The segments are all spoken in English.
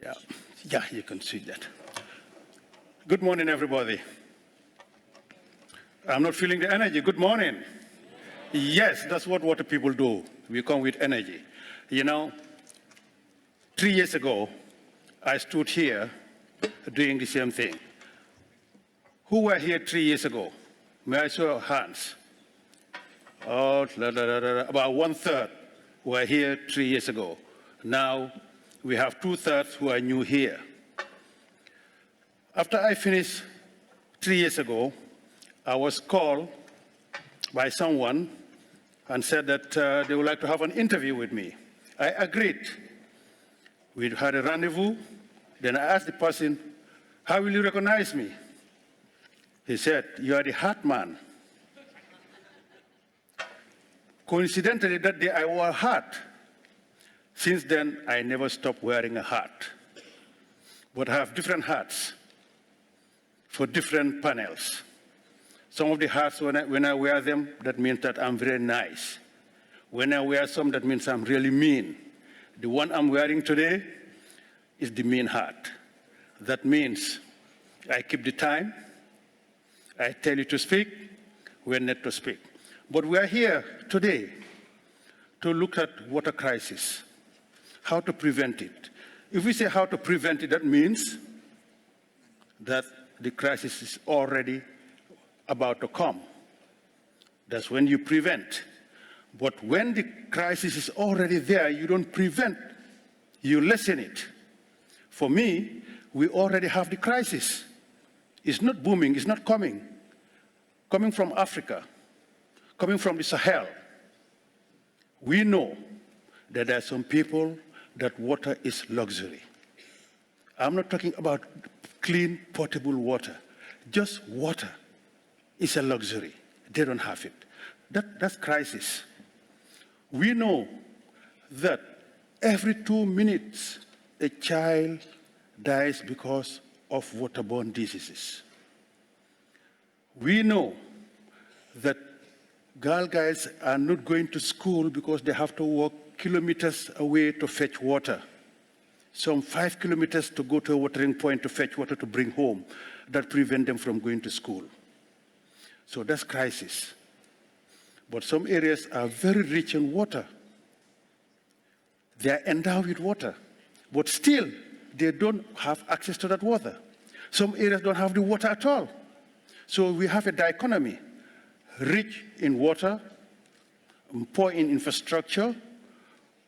Yeah, you can see that. Good morning, everybody. I'm not feeling the energy. Good morning. Yes, that's what water people do. We come with energy. You know, 3 years ago, I stood here doing the same thing. Who were here 3 years ago? May I show your hands? Oh, about 1/3 were here 3 years ago. Now, we have 2/3 who are new here. After I finished 3 years ago, I was called by someone and said that they would like to have an interview with me. I agreed. We had a rendezvous. Then I asked the person, "How will you recognize me?" He said, "You are the hat man." Coincidentally, that day I wore a hat. Since then, I never stopped wearing a hat. But I have different hats for different panels. Some of the hats, when I wear them, that means that I'm very nice. When I wear some, that means I'm really mean. The one I'm wearing today is the mean hat. That means I keep the time, I tell you to speak, when not to speak. But we are here today to look at water crisis, how to prevent it. If we say how to prevent it, that means that the crisis is already about to come. That's when you prevent. But when the crisis is already there, you don't prevent, you lessen it. For me, we already have the crisis. It's not booming, it's not coming. Coming from Africa, coming from the Sahel. We know that there are some people that water is luxury. I'm not talking about clean, potable water. Just water is a luxury. They don't have it. That's crisis. We know that every 2 minutes, a child dies because of waterborne diseases. We know that girl guides are not going to school because they have to walk kilometers away to fetch water. Some 5 kilometers to go to a watering point to fetch water to bring home. That prevent them from going to school. So that's crisis. But some areas are very rich in water. They are endowed with water. But still, they don't have access to that water. Some areas don't have the water at all. So we have a dichotomy. Rich in water, poor in infrastructure,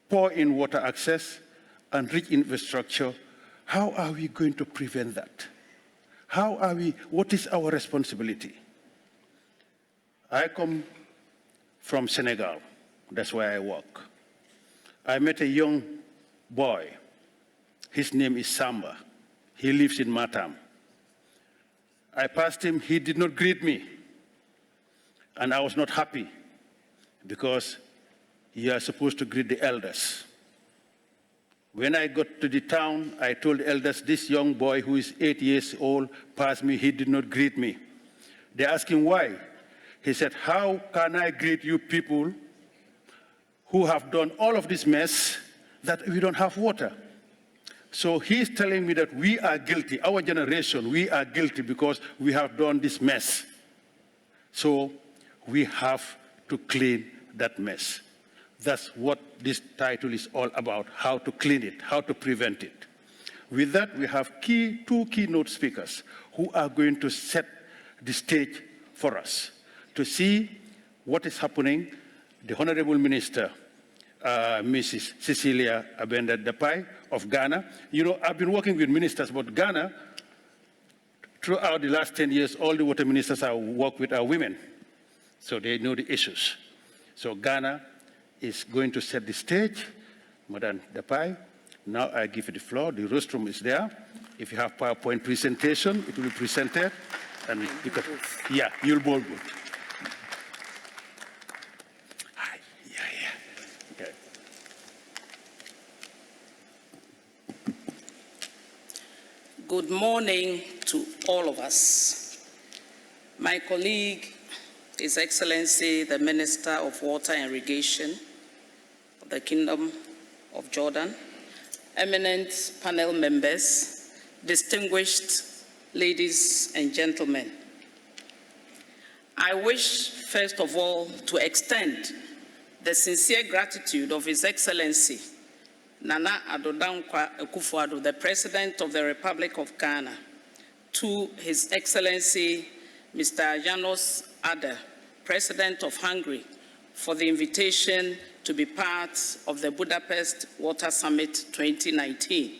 poor in water access, and rich infrastructure. How are we going to prevent that? What is our responsibility? I come from Senegal. That's where I work. I met a young boy. His name is Samba. He lives in Matam. I passed him, he did not greet me. And I was not happy because you are supposed to greet the elders. When I got to the town, I told the elders, this young boy who is 8 years old passed me, he did not greet me. They asked him why. He said, how can I greet you people who have done all of this mess that we don't have water? So he's telling me that we are guilty, our generation, we are guilty because we have done this mess. So we have to clean that mess. That's what this title is all about, how to clean it, how to prevent it. With that, we have two keynote speakers who are going to set the stage for us to see what is happening. The Honorable Minister, Mrs. Cecilia Abenda-Dapai of Ghana. You know, I've been working with ministers, but Ghana, throughout the last 10 years, all the water ministers I work with are women. So they know the issues. So Ghana is going to set the stage. Madam Dapai, now I give you the floor. The rostrum is there. If you have PowerPoint presentation, it will be presented. And you can, yeah, you'll both good. Okay. Good morning to all of us. My colleague, His Excellency, the Minister of Water and Irrigation of the Kingdom of Jordan, eminent panel members, distinguished ladies and gentlemen. I wish, first of all, to extend the sincere gratitude of His Excellency Nana Addo Dankwa Akufo-Addo, the President of the Republic of Ghana, to His Excellency Mr. Janos Ader, President of Hungary, for the invitation to be part of the Budapest Water Summit 2019.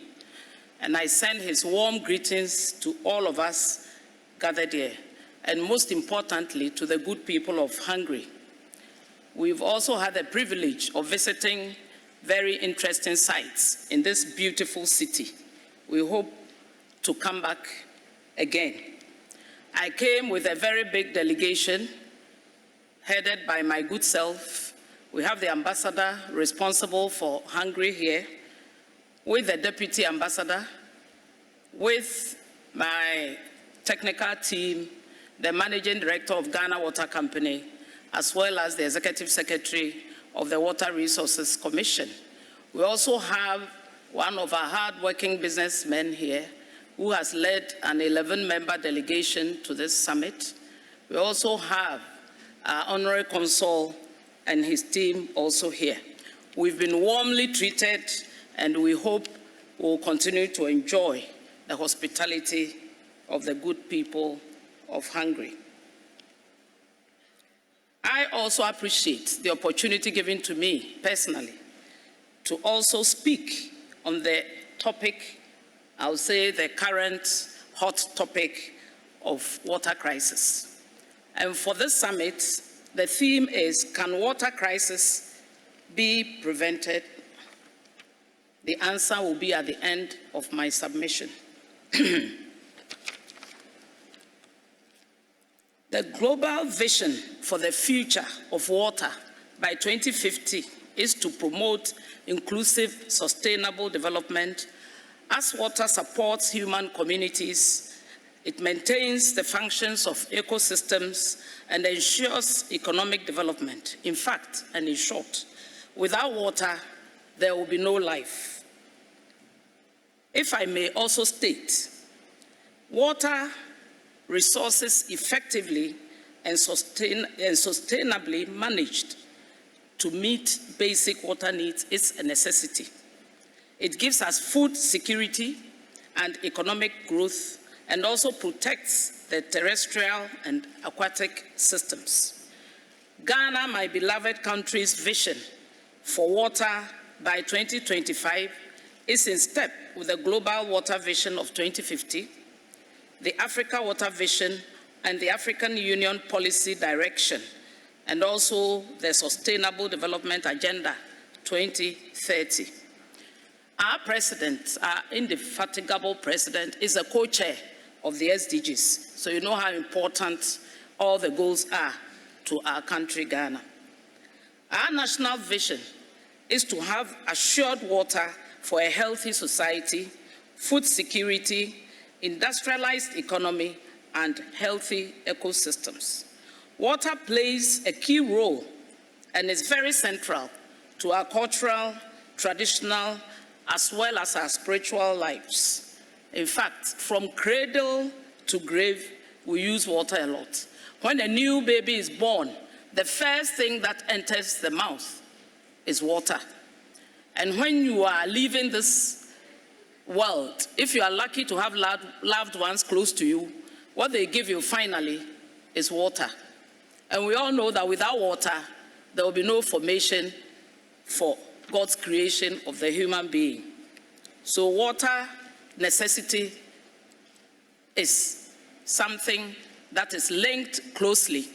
And I send his warm greetings to all of us gathered here, and most importantly, to the good people of Hungary. We've also had the privilege of visiting very interesting sites in this beautiful city. We hope to come back again. I came with a very big delegation headed by my good self. We have the ambassador responsible for Hungary here, with the deputy ambassador, with my technical team, the managing director of Ghana Water Company, as well as the executive secretary of the Water Resources Commission. We also have one of our hard-working businessmen here who has led an 11-member delegation to this summit. We also have our honorary consul and his team also here. We've been warmly treated, and we hope we'll continue to enjoy the hospitality of the good people of Hungary. I also appreciate the opportunity given to me personally to also speak on the topic, I'll say the current hot topic of water crisis. And for this summit, the theme is, can water crisis be prevented? The answer will be at the end of my submission. The global vision for the future of water by 2050 is to promote inclusive, sustainable development. As water supports human communities, it maintains the functions of ecosystems and ensures economic development. In fact, and in short, without water, there will be no life. If I may also state, water resources effectively and sustainably managed to meet basic water needs is a necessity. It gives us food security and economic growth, and also protects the terrestrial and aquatic systems. Ghana, my beloved country's vision for water by 2025 is in step with the Global Water Vision of 2050, the Africa Water Vision, and the African Union Policy Direction, and also the Sustainable Development Agenda 2030. Our president, our indefatigable president, is a co-chair of the SDGs, so you know how important all the goals are to our country, Ghana. Our national vision is to have assured water for a healthy society, food security, industrialized economy, and healthy ecosystems. Water plays a key role and is very central to our cultural, traditional, as well as our spiritual lives. In fact, from cradle to grave, we use water a lot. When a new baby is born, the first thing that enters the mouth is water. And when you are leaving this world, if you are lucky to have loved ones close to you, what they give you finally is water. And we all know that without water, there will be no formation for God's creation of the human being. So water necessity is something that is linked closely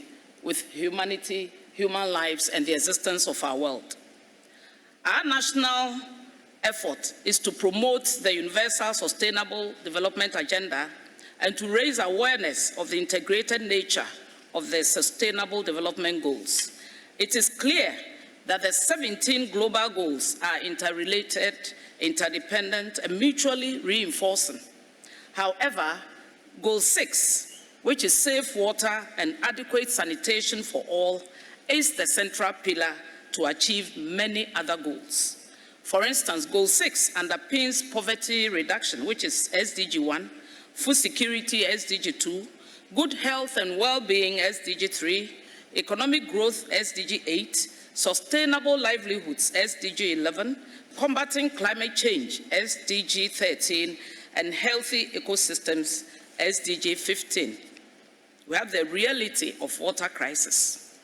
with humanity, human lives, and the existence of our world. Our national effort is to promote the Universal Sustainable Development Agenda and to raise awareness of the integrated nature of the Sustainable Development Goals. It is clear that the 17 global goals are interrelated, interdependent, and mutually reinforcing. However, Goal 6, which is safe water and adequate sanitation for all, is the central pillar to achieve many other goals. For instance, Goal 6 underpins poverty reduction, which is SDG 1, food security, SDG 2, good health and well-being, SDG 3, economic growth, SDG 8, sustainable livelihoods, SDG 11, combating climate change, SDG 13, and healthy ecosystems, SDG 15. We have the reality of water crisis.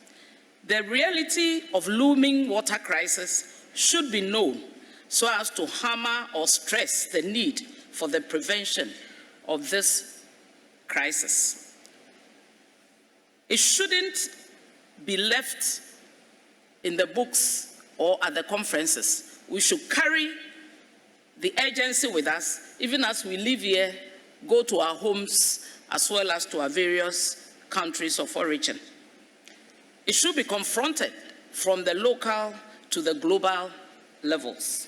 The reality of looming water crisis should be known so as to hammer or stress the need for the prevention of this crisis. It shouldn't be left in the books or at the conferences. We should carry the urgency with us, even as we live here, go to our homes, as well as to our various countries of origin. It should be confronted from the local to the global levels.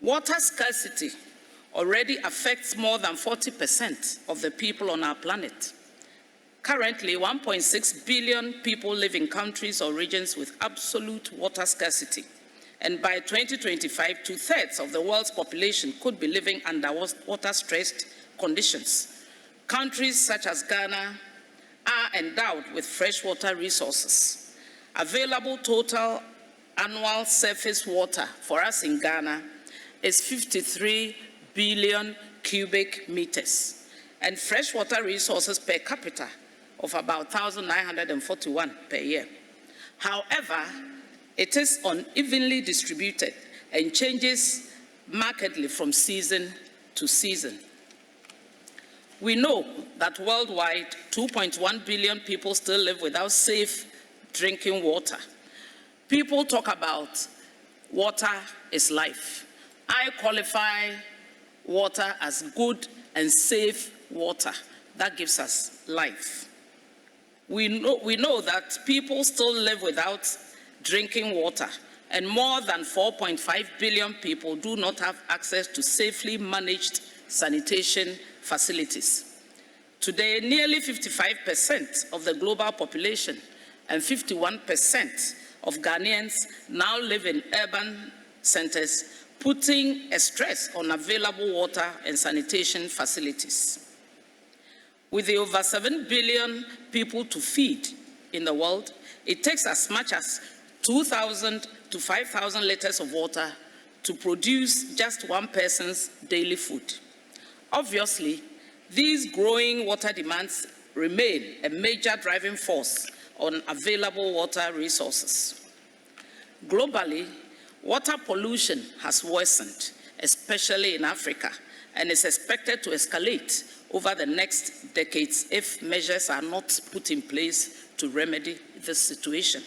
Water scarcity already affects more than 40% of the people on our planet. Currently, 1.6 billion people live in countries or regions with absolute water scarcity. And by 2025, 2/3 of the world's population could be living under water-stressed conditions. Countries such as Ghana are endowed with freshwater resources. Available total annual surface water for us in Ghana is 53 billion cubic meters, and freshwater resources per capita of about 1,941 per year. However, it is unevenly distributed and changes markedly from season to season. We know that worldwide, 2.1 billion people still live without safe drinking water. People talk about water is life. I qualify water as good and safe water. That gives us life. We know that people still live without drinking water, and more than 4.5 billion people do not have access to safely managed sanitation facilities. Today, nearly 55% of the global population and 51% of Ghanaians now live in urban centers, putting a stress on available water and sanitation facilities. With the over 7 billion people to feed in the world, it takes as much as 2,000 to 5,000 liters of water to produce just one person's daily food. Obviously, these growing water demands remain a major driving force on available water resources. Globally, water pollution has worsened, especially in Africa, and is expected to escalate over the next decades if measures are not put in place to remedy this situation.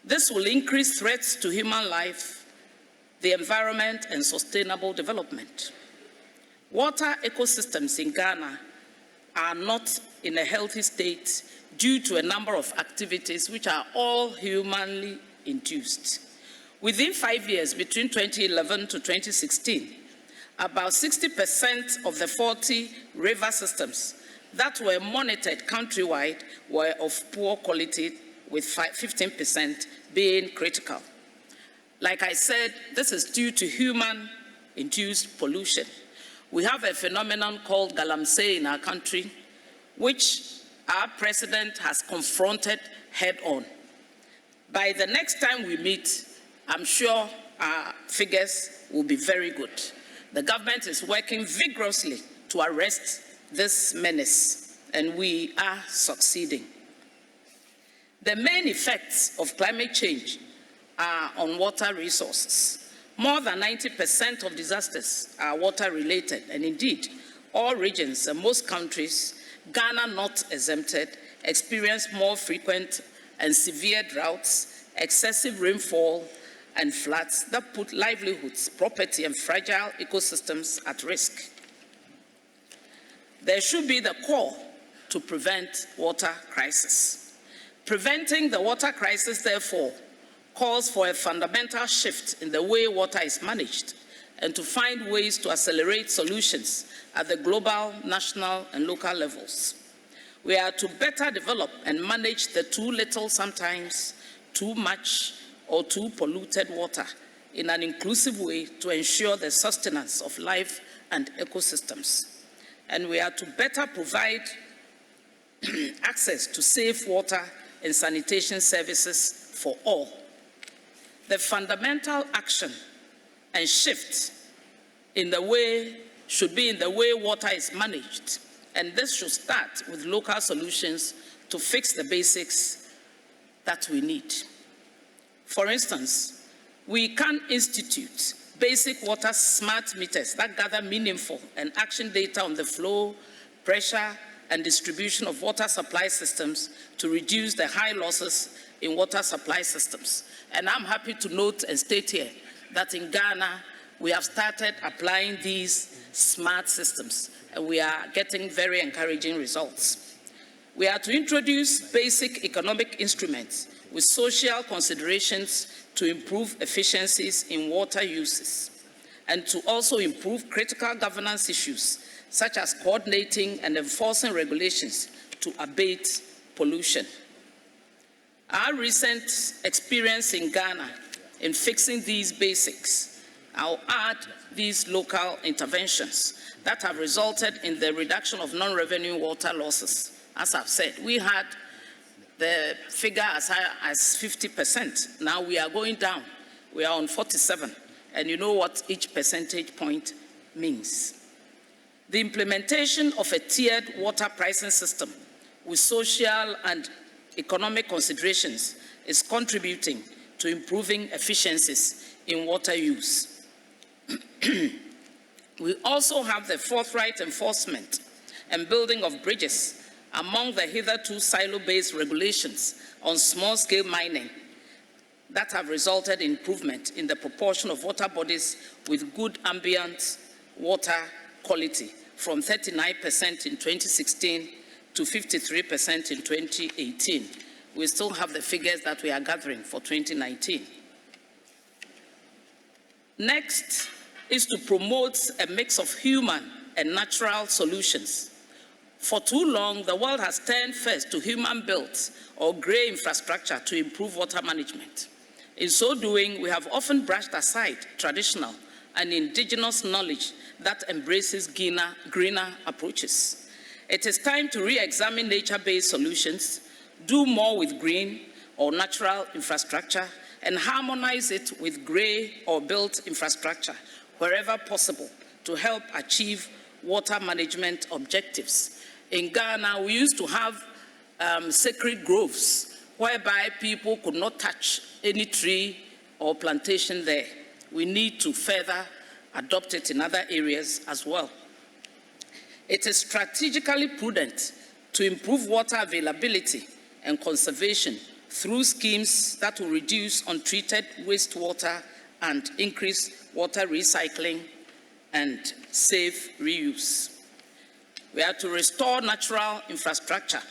This will increase threats to human life, the environment, and sustainable development. Water ecosystems in Ghana are not in a healthy state due to a number of activities which are all humanly induced. Within 5 years, between 2011 to 2016, about 60% of the 40 river systems that were monitored countrywide were of poor quality, with 15% being critical. Like I said, this is due to human-induced pollution. We have a phenomenon called galamsey in our country, which our president has confronted head-on. By the next time we meet, I'm sure our figures will be very good. The government is working vigorously to arrest this menace, and we are succeeding. The main effects of climate change are on water resources. More than 90% of disasters are water-related, and indeed, all regions and most countries, Ghana not exempted, experience more frequent and severe droughts, excessive rainfall, and floods that put livelihoods, property, and fragile ecosystems at risk. There should be the call to prevent water crisis. Preventing the water crisis, therefore, calls for a fundamental shift in the way water is managed and to find ways to accelerate solutions at the global, national, and local levels. We are to better develop and manage the too little, sometimes too much, or too polluted water in an inclusive way to ensure the sustenance of life and ecosystems. And we are to better provide access to safe water and sanitation services for all. The fundamental action and shift in the way should be in the way water is managed, and this should start with local solutions to fix the basics that we need. For instance, we can institute basic water smart meters that gather meaningful and action data on the flow, pressure, and distribution of water supply systems to reduce the high losses in water supply systems. And I'm happy to note and state here that in Ghana, we have started applying these smart systems, and we are getting very encouraging results. We are to introduce basic economic instruments with social considerations to improve efficiencies in water uses, and to also improve critical governance issues, such as coordinating and enforcing regulations to abate pollution. Our recent experience in Ghana in fixing these basics, I'll add these local interventions that have resulted in the reduction of non-revenue water losses. As I've said, we had the figure as high as 50%. Now we are going down. We are on 47. And you know what each percentage point means. The implementation of a tiered water pricing system with social and economic considerations is contributing to improving efficiencies in water use. We also have the forthright enforcement and building of bridges among the hitherto silo-based regulations on small-scale mining that have resulted in improvement in the proportion of water bodies with good ambient water quality from 39% in 2016 to 53% in 2018. We still have the figures that we are gathering for 2019. Next is to promote a mix of human and natural solutions. For too long, the world has turned first to human-built or grey infrastructure to improve water management. In so doing, we have often brushed aside traditional and indigenous knowledge that embraces greener approaches. It is time to re-examine nature-based solutions, do more with green or natural infrastructure, and harmonize it with grey or built infrastructure wherever possible to help achieve water management objectives. In Ghana, we used to have sacred groves whereby people could not touch any tree or plantation there. We need to further adopt it in other areas as well. It is strategically prudent to improve water availability and conservation through schemes that will reduce untreated wastewater and increase water recycling and safe reuse. We are to restore natural infrastructure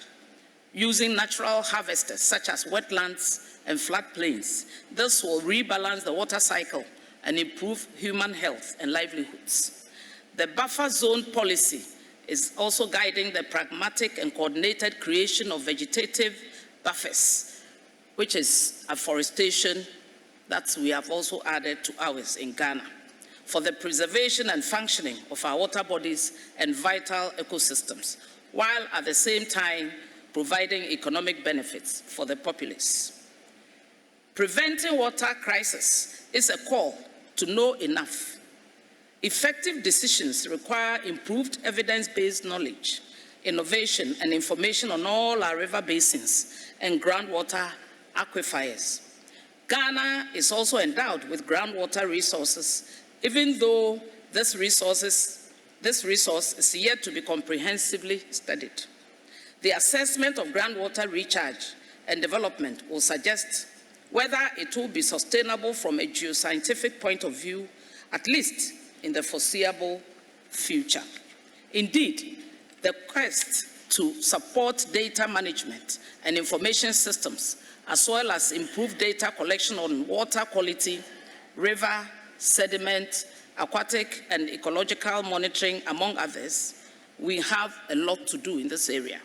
using natural harvesters such as wetlands and floodplains. This will rebalance the water cycle and improve human health and livelihoods. The buffer zone policy is also guiding the pragmatic and coordinated creation of vegetative buffers, which is afforestation that we have also added to ours in Ghana, for the preservation and functioning of our water bodies and vital ecosystems, while at the same time providing economic benefits for the populace. Preventing water crisis is a call to know enough. Effective decisions require improved evidence-based knowledge, innovation, and information on all our river basins and groundwater aquifers. Ghana is also endowed with groundwater resources, even though this resource is yet to be comprehensively studied. The assessment of groundwater recharge and development will suggest whether it will be sustainable from a geoscientific point of view, at least in the foreseeable future. Indeed, the quest to support data management and information systems, as well as improve data collection on water quality, river, sediment, aquatic and ecological monitoring, among others, we have a lot to do in this area.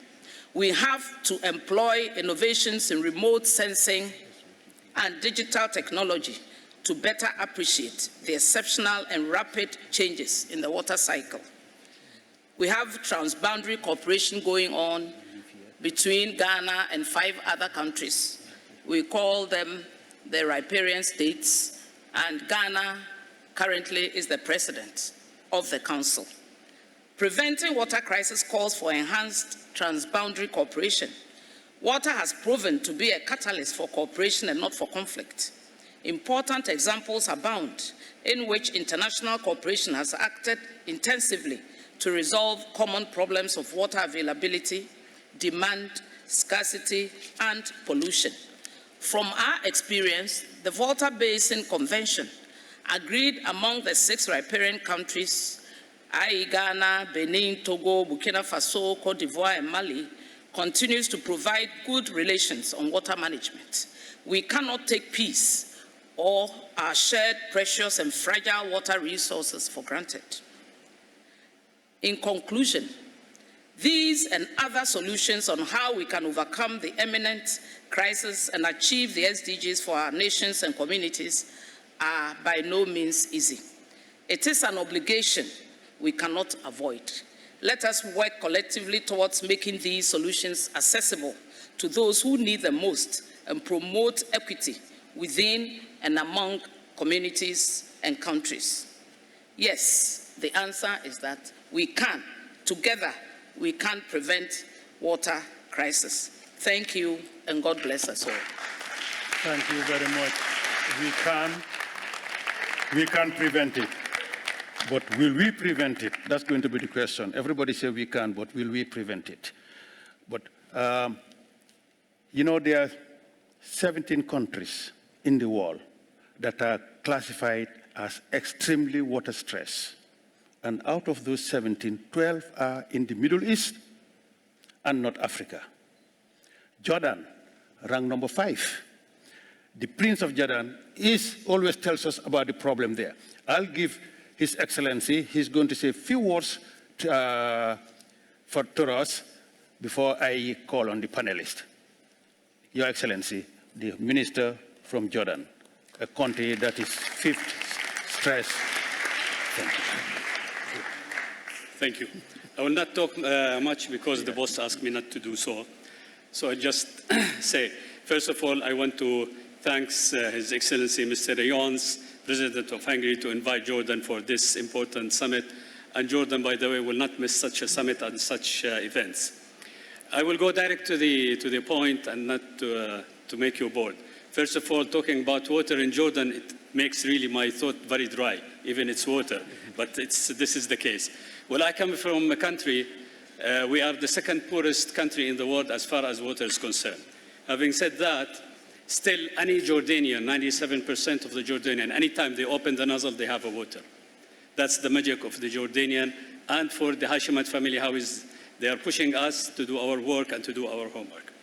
We have to employ innovations in remote sensing and digital technology to better appreciate the exceptional and rapid changes in the water cycle. We have transboundary cooperation going on between Ghana and 5 other countries. We call them the riparian states, and Ghana currently is the president of the council. Preventing water crisis calls for enhanced transboundary cooperation. Water has proven to be a catalyst for cooperation and not for conflict. Important examples abound in which international cooperation has acted intensively to resolve common problems of water availability, demand, scarcity, and pollution. From our experience, the Volta Basin Convention, agreed among the 6 riparian countries, i.e. Ghana, Benin, Togo, Burkina Faso, Cote d'Ivoire, and Mali, continues to provide good relations on water management. We cannot take peace or our shared precious and fragile water resources for granted. In conclusion, these and other solutions on how we can overcome the imminent crisis and achieve the SDGs for our nations and communities are by no means easy. It is an obligation we cannot avoid. Let us work collectively towards making these solutions accessible to those who need them most and promote equity within and among communities and countries. Yes, the answer is that we can. Together, we can prevent water crisis. Thank you, and God bless us all. Thank you very much. We can prevent it. But will we prevent it? That's going to be the question. Everybody says we can, but will we prevent it? But, you know, there are 17 countries in the world that are classified as extremely water stressed. And out of those 17, 12 are in the Middle East and North Africa. Jordan, ranked number 5. The Prince of Jordan always tells us about the problem there. I'll give His Excellency, he's going to say a few words to us before I call on the panelists. Your Excellency, the Minister from Jordan, a country that is 5th stressed. Thank you. Thank you. I will not talk much because the boss asked me not to do so. So I just say, first of all, I want to thank His Excellency Mr. Rayons, President of Hungary, to invite Jordan for this important summit. And Jordan, by the way, will not miss such a summit and such events. I will go direct to the point and not to make you bored. First of all, talking about water in Jordan, it makes really my throat very dry, even it's water, but this is the case. Well, I come from a country, we are the 2nd poorest country in the world as far as water is concerned. Having said that, still any Jordanian, 97% of the Jordanian, anytime they open the nozzle, they have a water. That's the magic of the Jordanian, and for the Hashemite family, they are pushing us to do our work and to do our homework.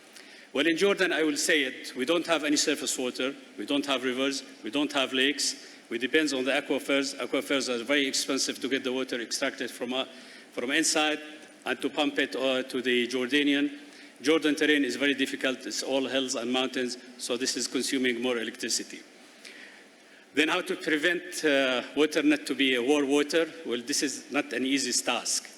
Well, in Jordan, I will say it, we don't have any surface water, we don't have rivers, we don't have lakes, we depend on the aquifers. Aquifers are very expensive to get the water extracted from inside and to pump it to the Jordanian. Jordan terrain is very difficult, it's all hills and mountains, so this is consuming more electricity. Then how to prevent water not to be a war water? Well, this is not an easy task.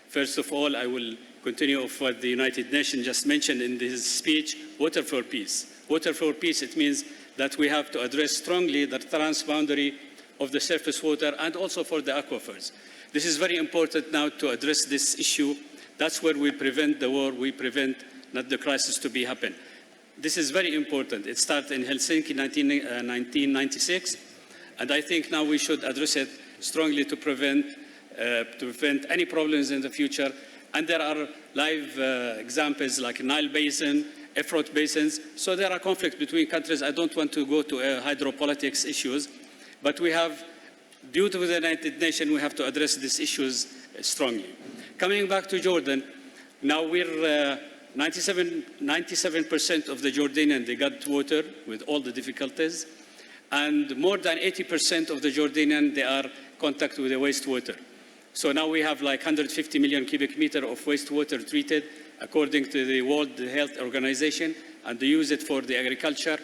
First of all, I will continue of what the United Nations just mentioned in this speech, water for peace. Water for peace, it means that we have to address strongly the transboundary of the surface water and also for the aquifers. This is very important now to address this issue. That's where we prevent the war, we prevent not the crisis to be happen. This is very important. It started in Helsinki in 1996, and I think now we should address it strongly to prevent any problems in the future. And there are live examples like Nile Basin, Efrat basins. So there are conflicts between countries. I don't want to go to hydropolitics issues, but we have, due to the United Nations, we have to address these issues strongly. Coming back to Jordan, now we're 97% of the Jordanian, they got water with all the difficulties, and more than 80% of the Jordanian, they are in contact with the wastewater. So now we have like 150 million cubic meter of wastewater treated according to the World Health Organization, and they use it for the agriculture.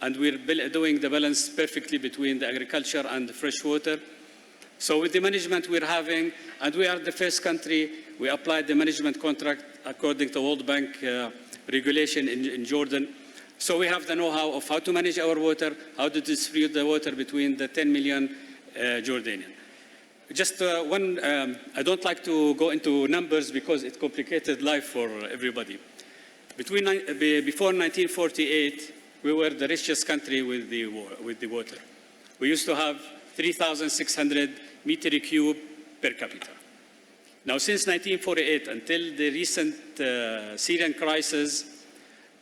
and we're doing the balance perfectly between the agriculture and the fresh water. So with the management we're having, and we are the first country, we applied the management contract according to World Bank regulation in Jordan. So we have the know-how of how to manage our water, how to distribute the water between the 10 million Jordanian. Just one, I don't like to go into numbers because it complicated life for everybody. Before 1948, we were the richest country with the water. We used to have 3,600 meter cube per capita. Now, since 1948 until the recent Syrian crisis,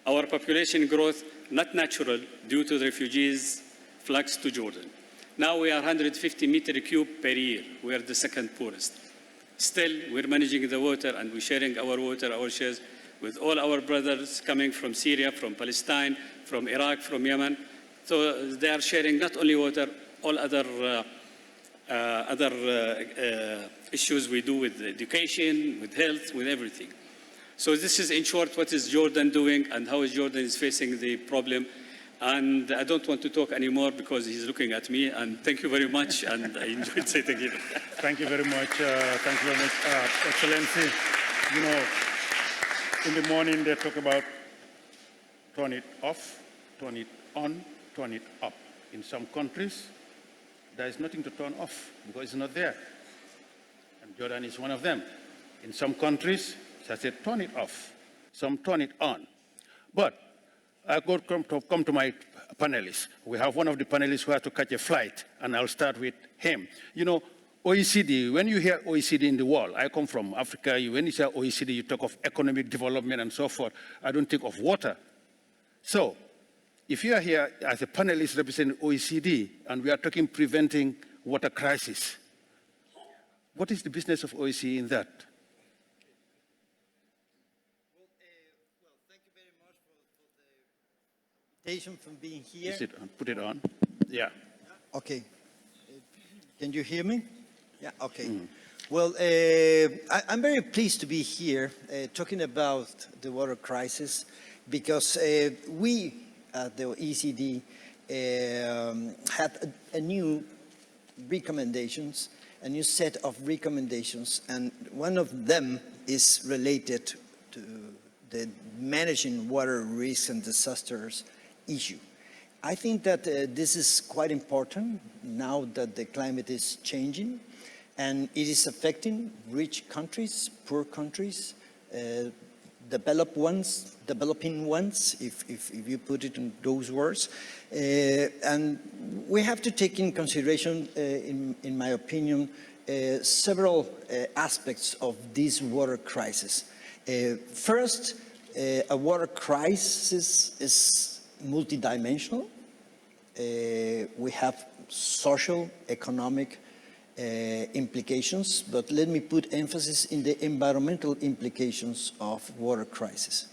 our population growth, not natural, due to the refugees' flux to Jordan. Now we are 150 meter cube per year. We are the second poorest. Still, we're managing the water and we're sharing our water, our shares, with all our brothers coming from Syria, from Palestine, from Iraq, from Yemen. So they are sharing not only water, all other issues we do with education, with health, with everything. So this is, in short, what is Jordan doing and how is Jordan is facing the problem. And I don't want to talk anymore because he's looking at me. And thank you very much, and I enjoyed sitting here. Thank you very much. Thank you very much, Excellency. You know, in the morning they talk about turn it off, turn it on, turn it up. In some countries, there is nothing to turn off because it's not there. And Jordan is one of them. In some countries, I said, turn it off. Some turn it on. But I come to my panelists. We have one of the panelists who has to catch a flight, and I'll start with him. You know, OECD, when you hear OECD in the world, I come from Africa, when you say OECD, you talk of economic development and so forth. I don't think of water. So, if you are here as a panelist representing OECD, and we are talking preventing water crisis, what is the business of OECD in that? From being here. Is it on? Put it on. Yeah. Okay. Can you hear me? Yeah. Okay. Well, I'm very pleased to be here talking about the water crisis because we at the OECD had a new recommendations, a new set of recommendations, and one of them is related to the managing water risks and disasters issue. I think that this is quite important now that the climate is changing and it is affecting rich countries, poor countries, developing ones, if you put it in those words. And we have to take in consideration, in my opinion, several aspects of this water crisis. First, a water crisis is multidimensional. We have social, economic implications, but let me put emphasis in the environmental implications of water crisis.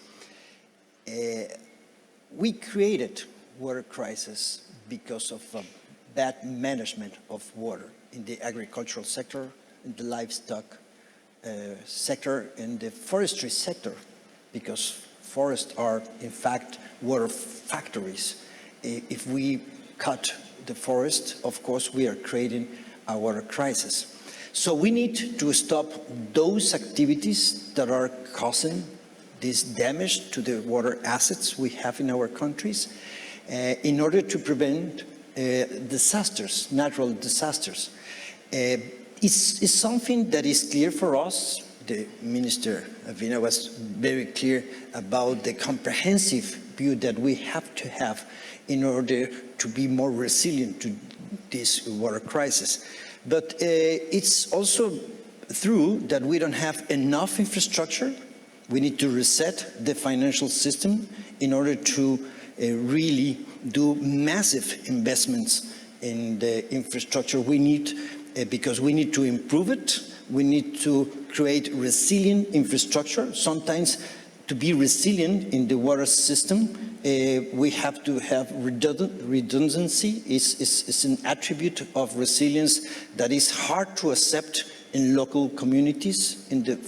We created water crisis because of bad management of water in the agricultural sector, in the livestock sector, in the forestry sector, because forests are, in fact, water factories. If we cut the forest, of course, we are creating a water crisis. So we need to stop those activities that are causing this damage to the water assets we have in our countries in order to prevent disasters, natural disasters. It's something that is clear for us. The Minister Avina was very clear about the comprehensive view that we have to have in order to be more resilient to this water crisis. But it's also true that we don't have enough infrastructure. We need to reset the financial system in order to really do massive investments in the infrastructure we need, because we need to improve it. We need to create resilient infrastructure. Sometimes to be resilient in the water system, we have to have redundancy. It's an attribute of resilience that is hard to accept in local communities, in the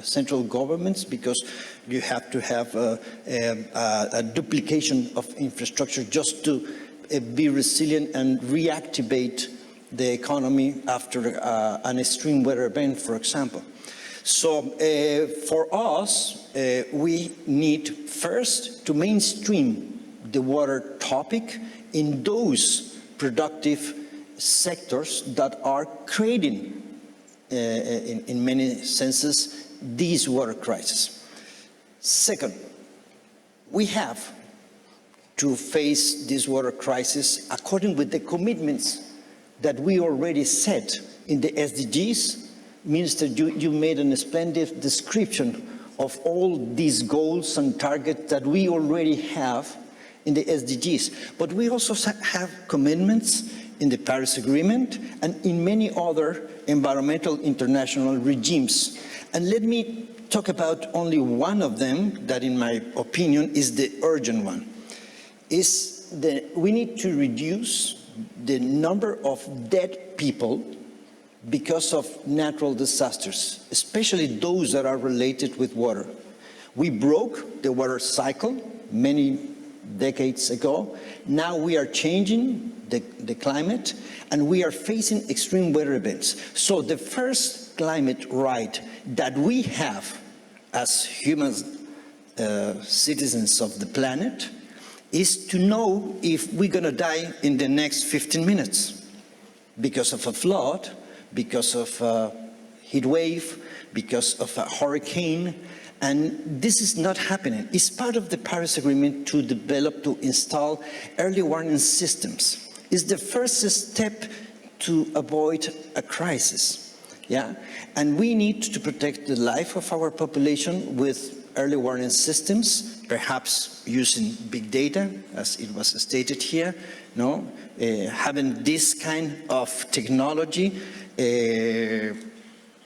central governments, because you have to have a duplication of infrastructure just to be resilient and reactivate the economy after an extreme weather event, for example. So for us, we need first to mainstream the water topic in those productive sectors that are creating, in many senses, this water crisis. Second, we have to face this water crisis according with the commitments that we already set in the SDGs. Minister, you made a splendid description of all these goals and targets that we already have in the SDGs. But we also have commitments in the Paris Agreement and in many other environmental international regimes. And let me talk about only one of them that, in my opinion, is the urgent one. We need to reduce the number of dead people because of natural disasters, especially those that are related with water. We broke the water cycle many decades ago. Now we are changing the climate, and we are facing extreme weather events. So the first climate right that we have as human citizens of the planet is to know if we're going to die in the next 15 minutes because of a flood, because of a heat wave, because of a hurricane. And this is not happening. It's part of the Paris Agreement to develop, to install early warning systems. It's the first step to avoid a crisis. Yeah? And we need to protect the life of our population with early warning systems, perhaps using big data, as it was stated here, having this kind of technology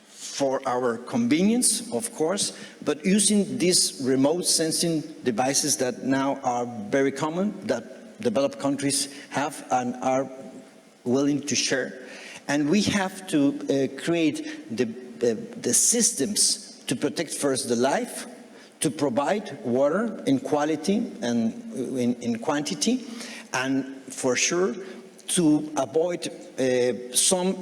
for our convenience, of course, but using these remote sensing devices that now are very common, that developed countries have and are willing to share. And we have to create the systems to protect first the life, to provide water in quality and in quantity, and for sure to avoid some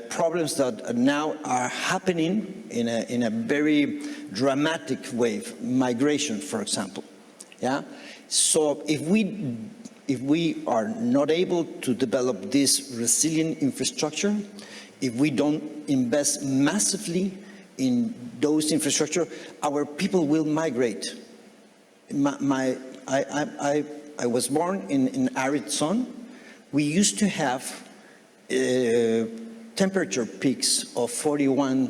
problems that now are happening in a very dramatic wave, migration, for example. Yeah. So if we are not able to develop this resilient infrastructure, if we don't invest massively in those infrastructure, our people will migrate. I was born in arid zone. We used to have temperature peaks of 41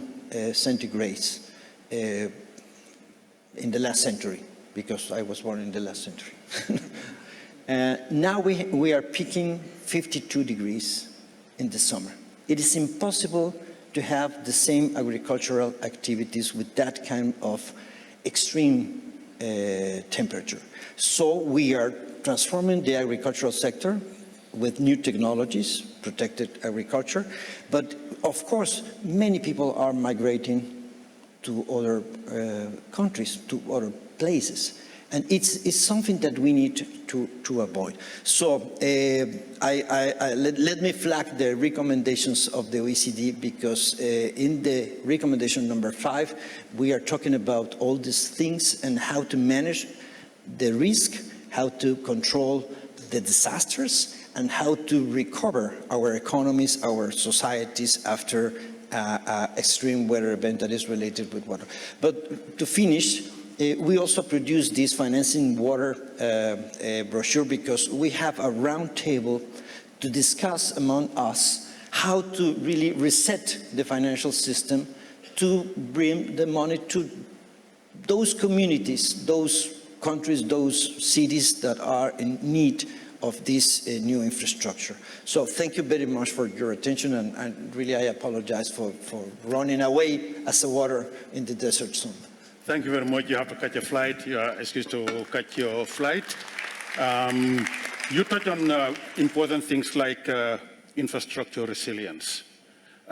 centigrades in the last century, because I was born in the last century. Now we are peaking 52 degrees in the summer. It is impossible to have the same agricultural activities with that kind of extreme temperature. So we are transforming the agricultural sector with new technologies, protected agriculture, but of course many people are migrating to other countries, to other places, and it's something that we need to avoid. So let me flag the recommendations of the OECD, because in the recommendation number 5 we are talking about all these things and how to manage the risk, how to control the disasters, and how to recover our economies, our societies after an extreme weather event that is related with water. But to finish, we also produced this financing water brochure because we have a round table to discuss among us how to really reset the financial system to bring the money to those communities, those countries, those cities that are in need of this new infrastructure. So thank you very much for your attention, and really I apologize for running away as a water in the desert zone. Thank you very much. You have to catch a flight. You are excused to catch your flight. You touch on important things like infrastructure resilience.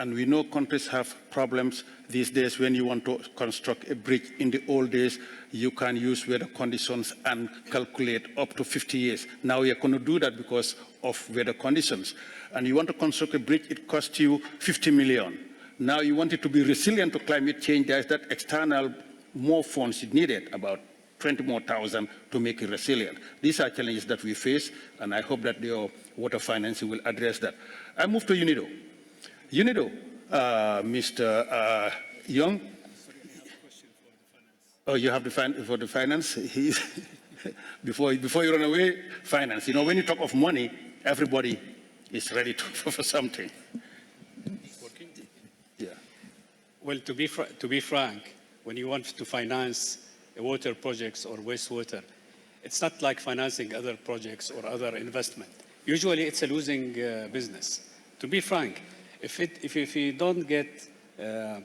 And we know countries have problems these days. When you want to construct a bridge, in the old days, you can use weather conditions and calculate up to 50 years. Now you're going to do that because of weather conditions. And you want to construct a bridge, it costs you 50 million. Now you want it to be resilient to climate change, there's that external more funds needed, about 20 more thousand to make it resilient. These are challenges that we face, and I hope that your water financing will address that. I move to UNIDO. UNIDO, Mr. Young. Oh, you have for the finance? Before you run away, finance. You know, when you talk of money, everybody is ready for something. Yeah. Well, to be frank, when you want to finance water projects or wastewater, it's not like financing other projects or other investment. Usually, it's a losing business. To be frank, if you don't get a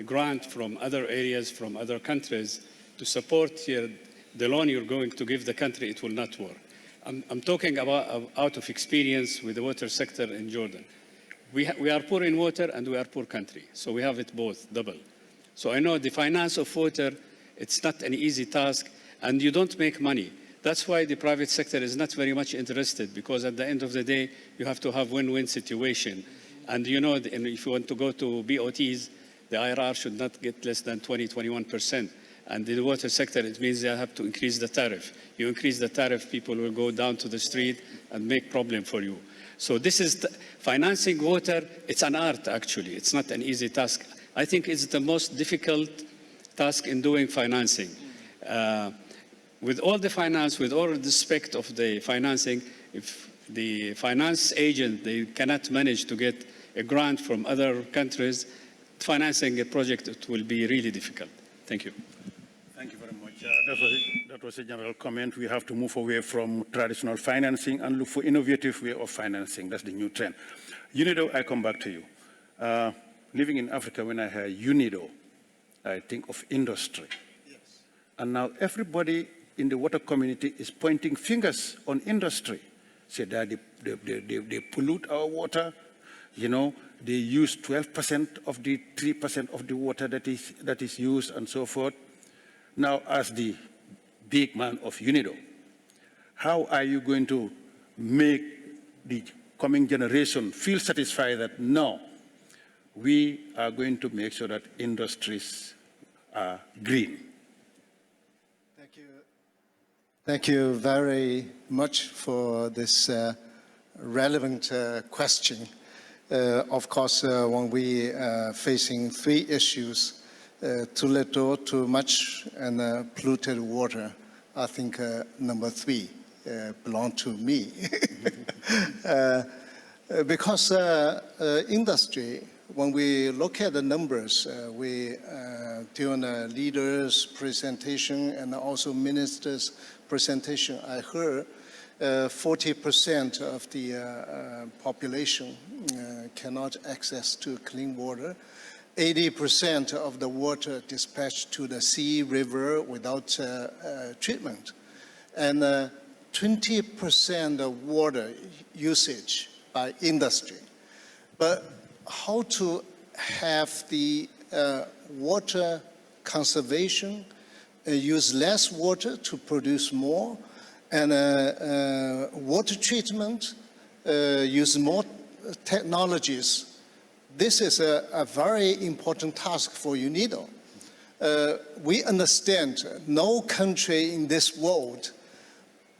grant from other areas, from other countries to support the loan you're going to give the country, it will not work. I'm talking about out of experience with the water sector in Jordan. We are poor in water and we are poor country, so we have it both, double. So I know the finance of water, it's not an easy task, and you don't make money. That's why the private sector is not very much interested, because at the end of the day, you have to have win-win situation. And you know, if you want to go to BOTs, the IRR should not get less than 21%. And in the water sector, it means they have to increase the tariff. You increase the tariff, people will go down to the street and make problem for you. So this is financing water. It's an art, actually. It's not an easy task. I think it's the most difficult task in doing financing. With all the finance, with all the respect of the financing, if the finance agent, they cannot manage to get a grant from other countries, financing a project, it will be really difficult. Thank you. Thank you very much. That was a general comment. We have to move away from traditional financing and look for innovative way of financing. That's the new trend. UNIDO, I come back to you. Living in Africa, when I hear UNIDO, I think of industry. Yes. And now everybody in the water community is pointing fingers on industry. Say that they pollute our water. You know, they use 12% of the 3% of the water that is used and so forth. Now, as the big man of UNIDO, how are you going to make the coming generation feel satisfied that no, we are going to make sure that industries are green? Thank you. Thank you very much for this relevant question. Of course, when we are facing three issues, too little, too much, and polluted water, I think number three belongs to me. Because industry, when we look at the numbers, during the leaders' presentation and also ministers' presentation, I heard 40% of the population cannot access to clean water. 80% of the water dispatched to the sea, river without treatment. And 20% of water usage by industry. But how to have the water conservation, use less water to produce more, and water treatment, use more technologies. This is a very important task for UNIDO. We understand no country in this world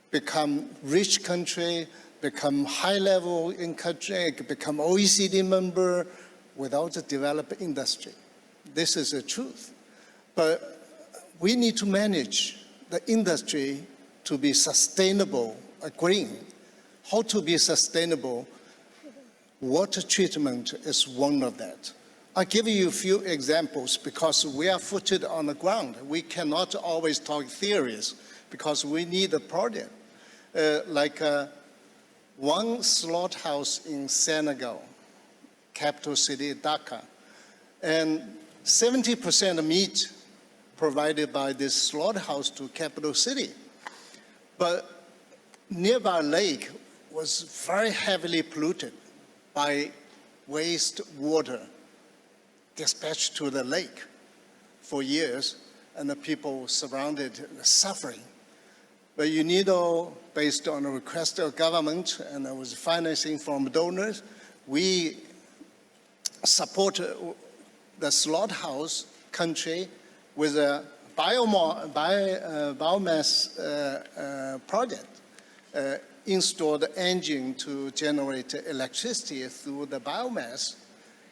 become rich country, become high level in country, become OECD member without a developed industry. This is the truth. But we need to manage the industry to be sustainable, green. How to be sustainable? Water treatment is one of that. I'll give you a few examples because we are footed on the ground. We cannot always talk theories because we need a project. Like one slaughterhouse in Senegal, capital city Dhaka, and 70% of meat provided by this slaughterhouse to capital city. But nearby lake was very heavily polluted by waste water dispatched to the lake for years, and the people surrounded suffering. But UNIDO, based on a request of government and with financing from donors, we support the slaughterhouse country with a biomass project, installed engine to generate electricity through the biomass,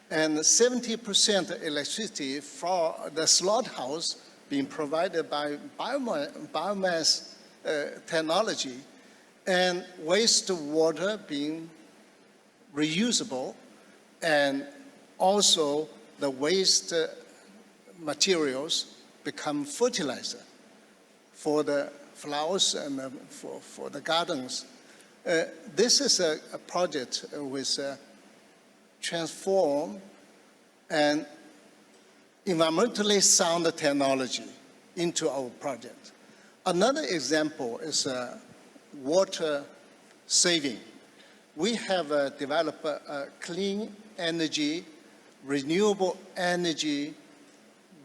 and 70% electricity for the slaughterhouse being provided by biomass technology, and wastewater being reusable, and also the waste materials become fertilizer for the flowers and for the gardens. This is a project with transform and environmentally sound technology into our project. Another example is water saving. We have developed a clean energy, renewable energy,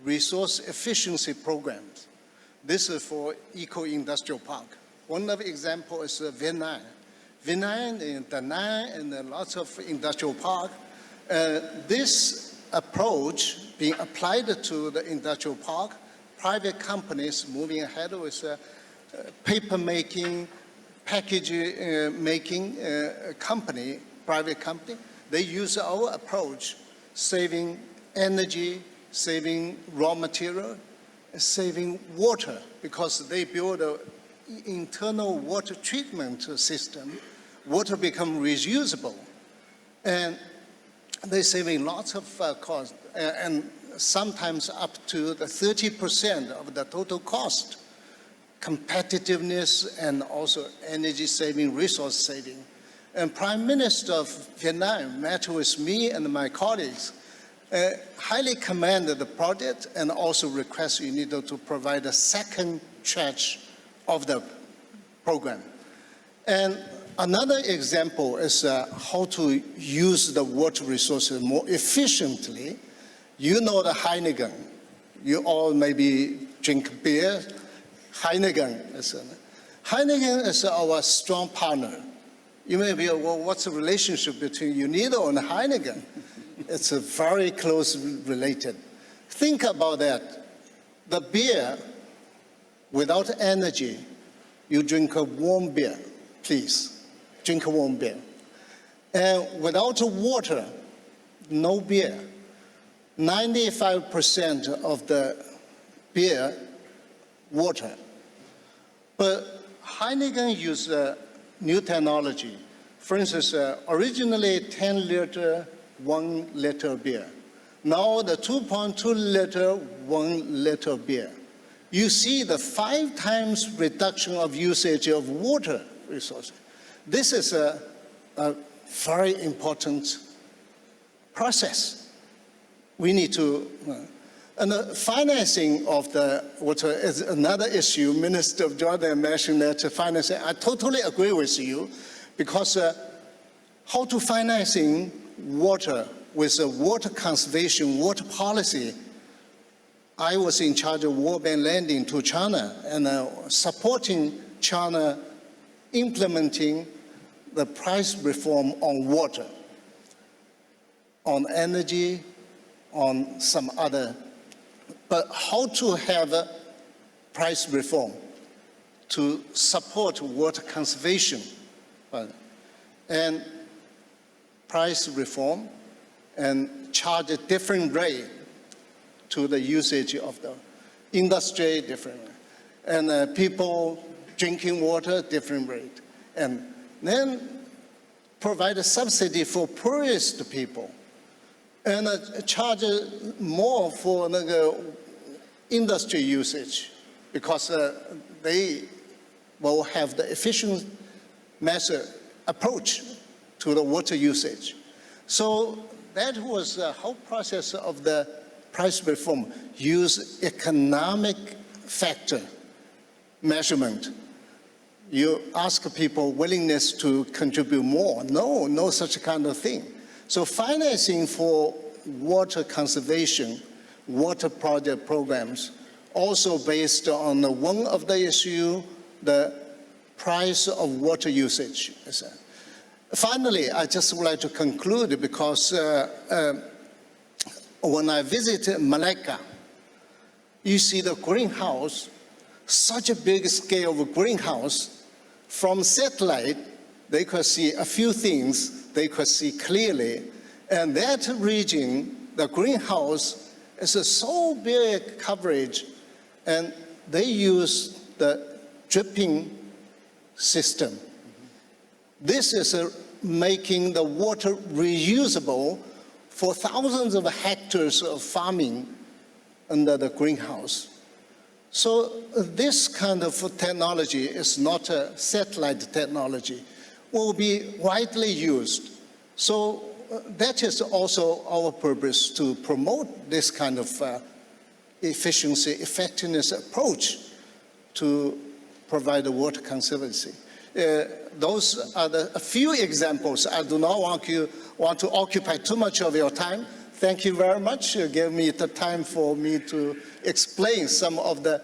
resource efficiency programs. This is for eco-industrial park. One of the examples is Vietnam. Vietnam, Da Nang, and lots of industrial park. This approach being applied to the industrial park, private companies moving ahead with paper making, package making company, private company. They use our approach, saving energy, saving raw material, saving water, because they build an internal water treatment system. Water becomes reusable, and they're saving lots of cost, and sometimes up to the 30% of the total cost, competitiveness, and also energy saving, resource saving. And Prime Minister of Vietnam met with me and my colleagues, highly commended the project, and also request UNIDO to provide a second tranche of the program. And another example is how to use the water resources more efficiently. You know the Heineken. You all maybe drink beer. Heineken is our strong partner. You may be, well, what's the relationship between UNIDO and Heineken? It's a very close related. Think about that. The beer, without energy, you drink a warm beer, please. Drink a warm beer. And without water, no beer. 95% of the beer, water. But Heineken used new technology. For instance, originally 10 liter, 1 liter beer. Now the 2.2 liter, 1 liter beer. You see the 5 times reduction of usage of water resources. This is a very important process. We need to, and the financing of the water is another issue. Minister of Jordan mentioned that financing. I totally agree with you, because how to financing water with water conservation, water policy. I was in charge of World Bank lending to China and supporting China implementing the price reform on water, on energy, on some other. But how to have a price reform to support water conservation and price reform, and charge a different rate to the usage of the industry, different, and people drinking water, different rate, and then provide a subsidy for poorest people, and charge more for the industry usage, because they will have the efficient method approach to the water usage. So that was the whole process of the price reform. Use economic factor measurement. You ask people willingness to contribute more. No such kind of thing. So financing for water conservation, water project programs, also based on one of the issue, the price of water usage. Finally, I just would like to conclude because when I visited Malacca, you see the greenhouse, such a big scale of greenhouse. From satellite, they could see a few things they could see clearly. And that region, the greenhouse, is a so big coverage, and they use the dripping system. This is making the water reusable for thousands of hectares of farming under the greenhouse. So this kind of technology is not a satellite technology, will be widely used. So that is also our purpose, to promote this kind of efficiency, effectiveness approach to provide water conservancy. Those are a few examples. I do not want to occupy too much of your time. Thank you very much. You gave me the time for me to explain some of the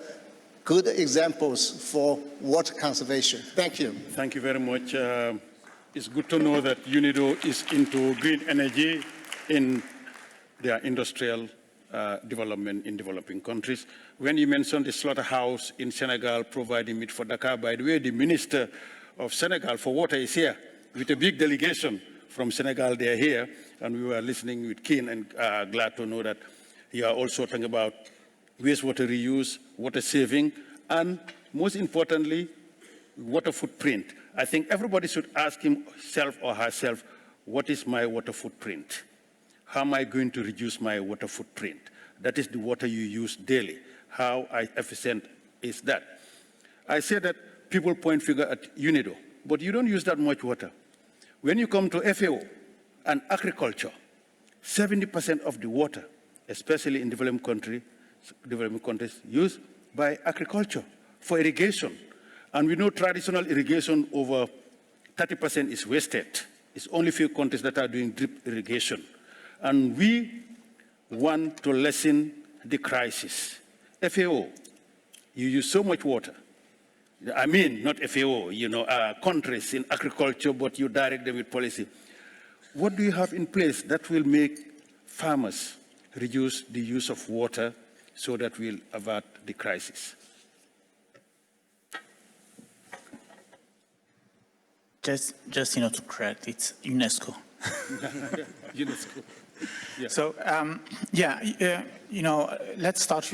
good examples for water conservation. Thank you. Thank you very much. It's good to know that UNIDO is into green energy in their industrial development in developing countries. When you mentioned the slaughterhouse in Senegal providing meat for Dakar, by the way, the Minister of Senegal for Water is here with a big delegation from Senegal. They are here, and we were listening with keen and glad to know that you are also talking about wastewater reuse, water saving, and most importantly, water footprint. I think everybody should ask himself or herself, what is my water footprint? How am I going to reduce my water footprint? That is the water you use daily. How efficient is that? I say that people point finger at UNIDO, but you don't use that much water. When you come to FAO and agriculture, 70% of the water, especially in developing countries, used by agriculture for irrigation. And we know traditional irrigation, over 30% is wasted. It's only few countries that are doing drip irrigation. And we want to lessen the crisis. FAO, you use so much water. I mean, not FAO, countries in agriculture, but you direct them with policy. What do you have in place that will make farmers reduce the use of water so that we'll avert the crisis? Just to correct, it's UNESCO. UNESCO. Yeah. So, let's start,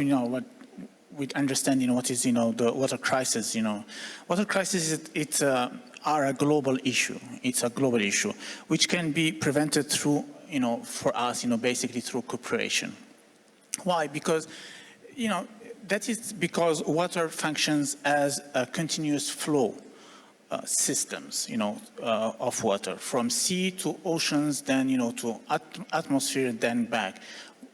with understanding what is, the water crisis. Water crisis are a global issue. It's a global issue, which can be prevented through, for us, basically through cooperation. Why? Because, that is because water functions as a continuous flow systems, of water, from sea to oceans, then, to atmosphere, then back.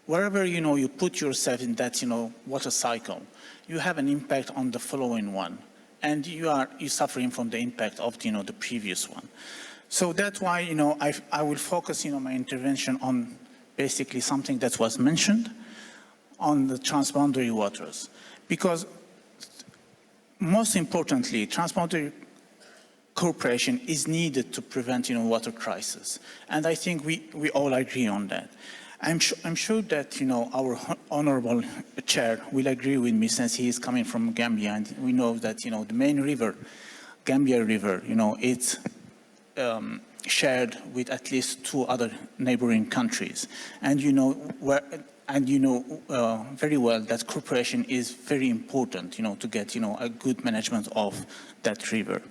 Wherever, you put yourself in that, water cycle, you have an impact on the following one. And you're suffering from the impact of, the previous one. So that's why, I will focus, my intervention on basically something that was mentioned on the transboundary waters. Because most importantly, transboundary cooperation is needed to prevent, water crisis. And I think we all agree on that. I'm sure that, our honorable chair will agree with me, since he is coming from Gambia, and we know that, the main river, Gambia River, it's shared with at least 2 other neighboring countries. And very well that cooperation is very important, to get, a good management of that river.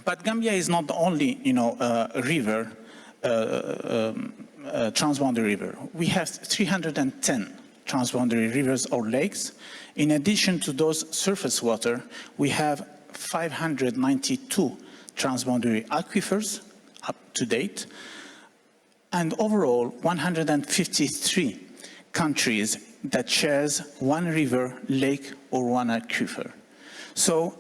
But Gambia is not the only, river, transboundary river. We have 310 transboundary rivers or lakes. In addition to those surface water, we have 592 transboundary aquifers up to date, and overall 153 countries that shares one river, lake, or one aquifer. So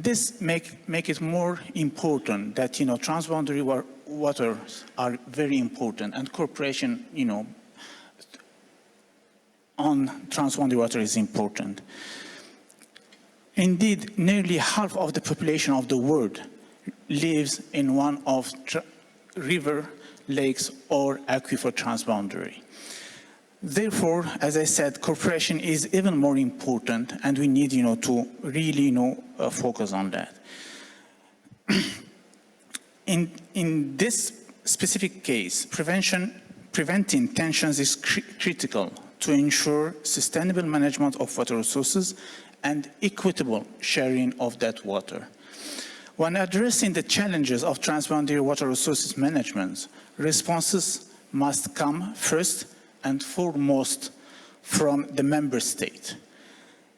This make it more important that, transboundary waters are very important, and cooperation, on transboundary water is important. Indeed, nearly half of the population of the world lives in one of river, lakes, or aquifer transboundary. Therefore, as I said, cooperation is even more important, and we need, to really, focus on that. In this specific case, preventing tensions is critical to ensure sustainable management of water resources and equitable sharing of that water. When addressing the challenges of transboundary water resources management, responses must come first and foremost from the member state.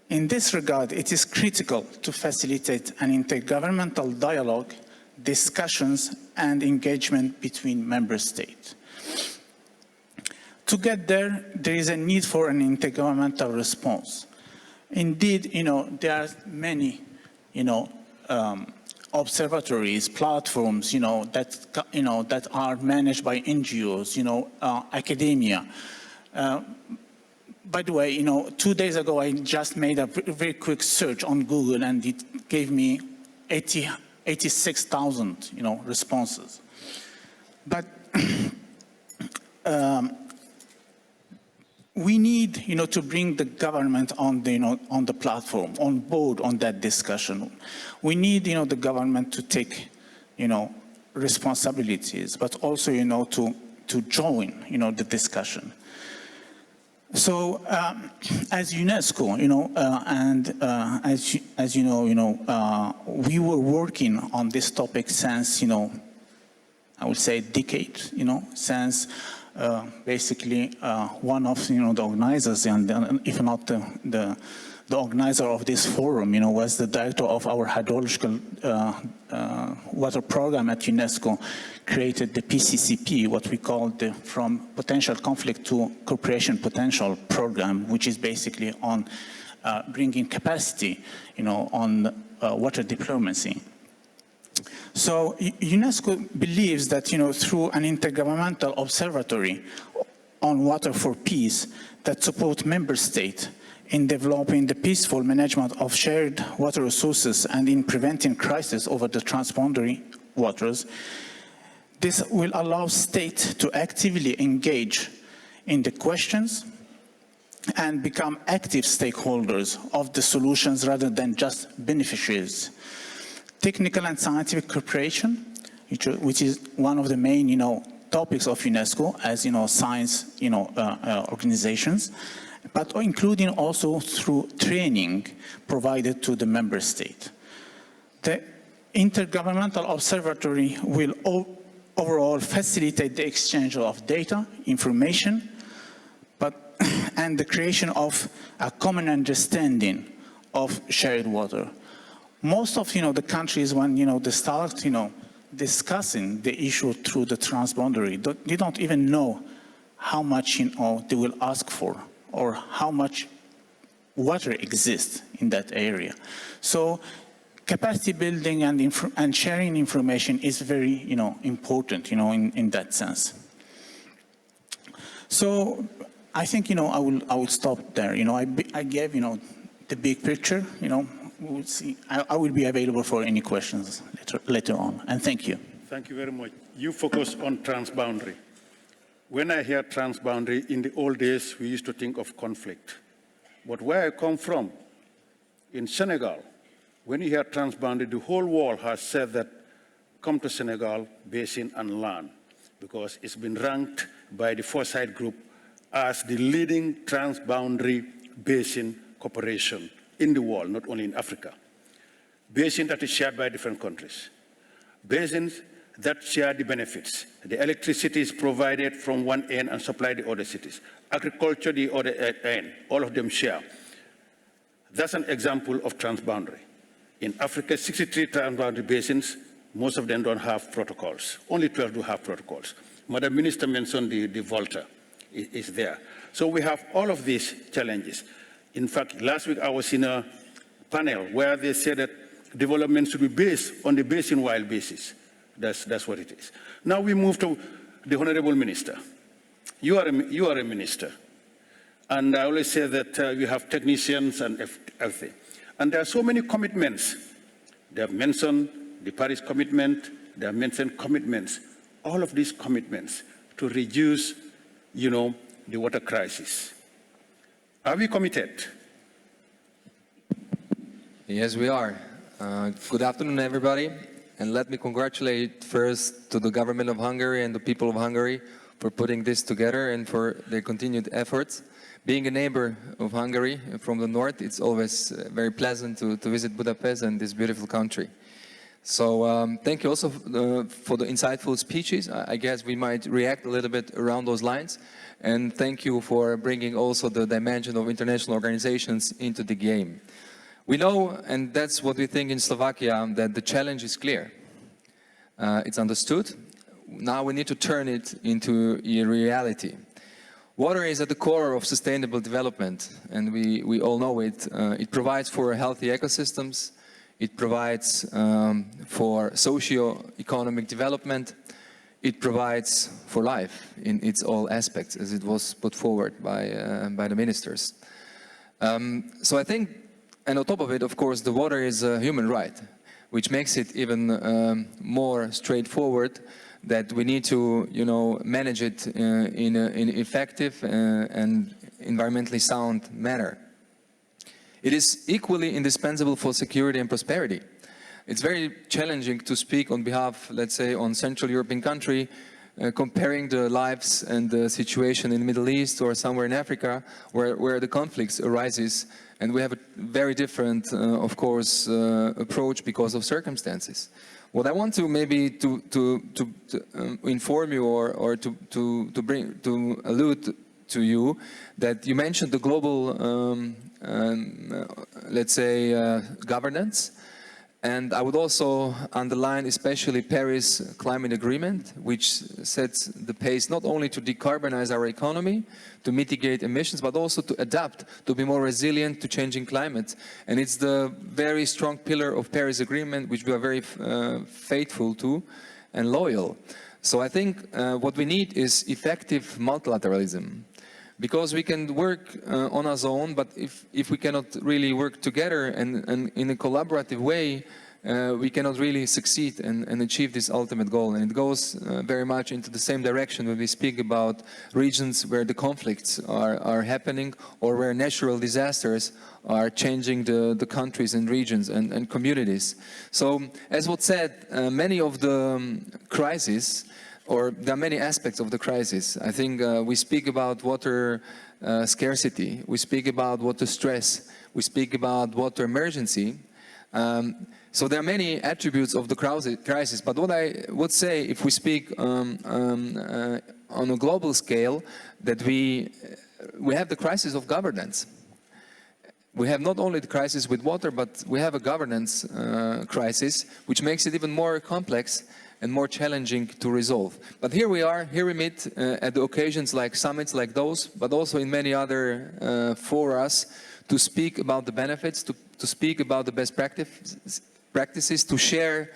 In this regard, it is critical to facilitate an intergovernmental dialogue, discussions, and engagement between member states. To get there, there is a need for an intergovernmental response. Indeed, there are many, observatories, platforms, that are managed by NGOs, academia. By the way, 2 days ago, I just made a very quick search on Google, and it gave me 86,000, responses. But we need, to bring the government on the platform, on board on that discussion. We need, the government to take, responsibilities, but also, to join, the discussion. So, as UNESCO, and as you know, we were working on this topic since, I would say, decades, since. Basically, one of the organizers, and if not the organizer of this forum, was the director of our hydrological water program at UNESCO, created the PCCP, what we call the From Potential Conflict to Cooperation Potential program, which is basically on bringing capacity, on water diplomacy. So UNESCO believes that, through an intergovernmental observatory on water for peace that support member states in developing the peaceful management of shared water resources and in preventing crises over the transboundary waters, this will allow states to actively engage in the questions and become active stakeholders of the solutions rather than just beneficiaries. Technical and scientific cooperation, which is one of the main, topics of UNESCO as, science, organizations, but including also through training provided to the member state. The Intergovernmental Observatory will overall facilitate the exchange of data, information, and the creation of a common understanding of shared water. Most of, the countries, when, they start, discussing the issue through the transboundary, they don't even know how much, they will ask for or how much water exists in that area. So capacity building and sharing information is very, important, in that sense. So I think, I will stop there. I gave, the big picture, we'll see. I will be available for any questions later on. And thank you. Thank you very much. You focus on transboundary. When I hear transboundary, in the old days, we used to think of conflict. But where I come from, in Senegal, when you hear transboundary, the whole world has said that come to Senegal, basin and land, because it's been ranked by the Foresight Group as the leading transboundary basin corporation in the world, not only in Africa. Basin that is shared by different countries. Basins that share the benefits. The electricity is provided from one end and supplied to other cities. Agriculture, the other end, all of them share. That's an example of transboundary. In Africa, 63 transboundary basins, most of them don't have protocols. Only 12 do have protocols. Madam Minister mentioned the Volta is there. So we have all of these challenges. In fact, last week I was in a panel where they said that development should be based on the basin-wide basis. That's what it is. Now we move to the Honorable Minister. You are a minister. And I always say that you have technicians and everything. And there are so many commitments. They have mentioned the Paris commitment. They have mentioned commitments. All of these commitments to reduce, the water crisis. Are we committed? Yes, we are. Good afternoon, everybody. And let me congratulate first to the government of Hungary and the people of Hungary for putting this together and for their continued efforts. Being a neighbor of Hungary from the north, it's always very pleasant to visit Budapest and this beautiful country. So thank you also for the insightful speeches. I guess we might react a little bit around those lines. And thank you for bringing also the dimension of international organizations into the game. We know, and that's what we think in Slovakia, that the challenge is clear. It's understood. Now we need to turn it into a reality. Water is at the core of sustainable development, and we all know it. It provides for healthy ecosystems. It provides for socio-economic development. It provides for life in its all aspects, as it was put forward by the ministers. So I think, and on top of it, of course, the water is a human right, which makes it even more straightforward that we need to, manage it in an effective and environmentally sound manner. It is equally indispensable for security and prosperity. It's very challenging to speak on behalf, let's say, on Central European country, comparing the lives and the situation in the Middle East or somewhere in Africa where the conflicts arises, and we have a very different, of course, approach because of circumstances. What I want to maybe to inform you or to allude to you that you mentioned the global, let's say, governance. And I would also underline especially Paris Climate Agreement, which sets the pace not only to decarbonize our economy, to mitigate emissions, but also to adapt, to be more resilient to changing climate. And it's the very strong pillar of Paris Agreement, which we are very faithful to and loyal. So I think what we need is effective multilateralism. Because we can work on our own, but if we cannot really work together and in a collaborative way, we cannot really succeed and achieve this ultimate goal. And it goes very much into the same direction when we speak about regions where the conflicts are happening or where natural disasters are changing the countries and regions and communities. So, as was said, many of the crises, or there are many aspects of the crisis. I think we speak about water scarcity, we speak about water stress, we speak about water emergency. So there are many attributes of the crisis, but what I would say, if we speak on a global scale, that we have the crisis of governance. We have not only the crisis with water, but we have a governance crisis, which makes it even more complex and more challenging to resolve. But here we are, here we meet at the occasions like summits like those, but also in many other forums to speak about the benefits, to speak about the best practices, to share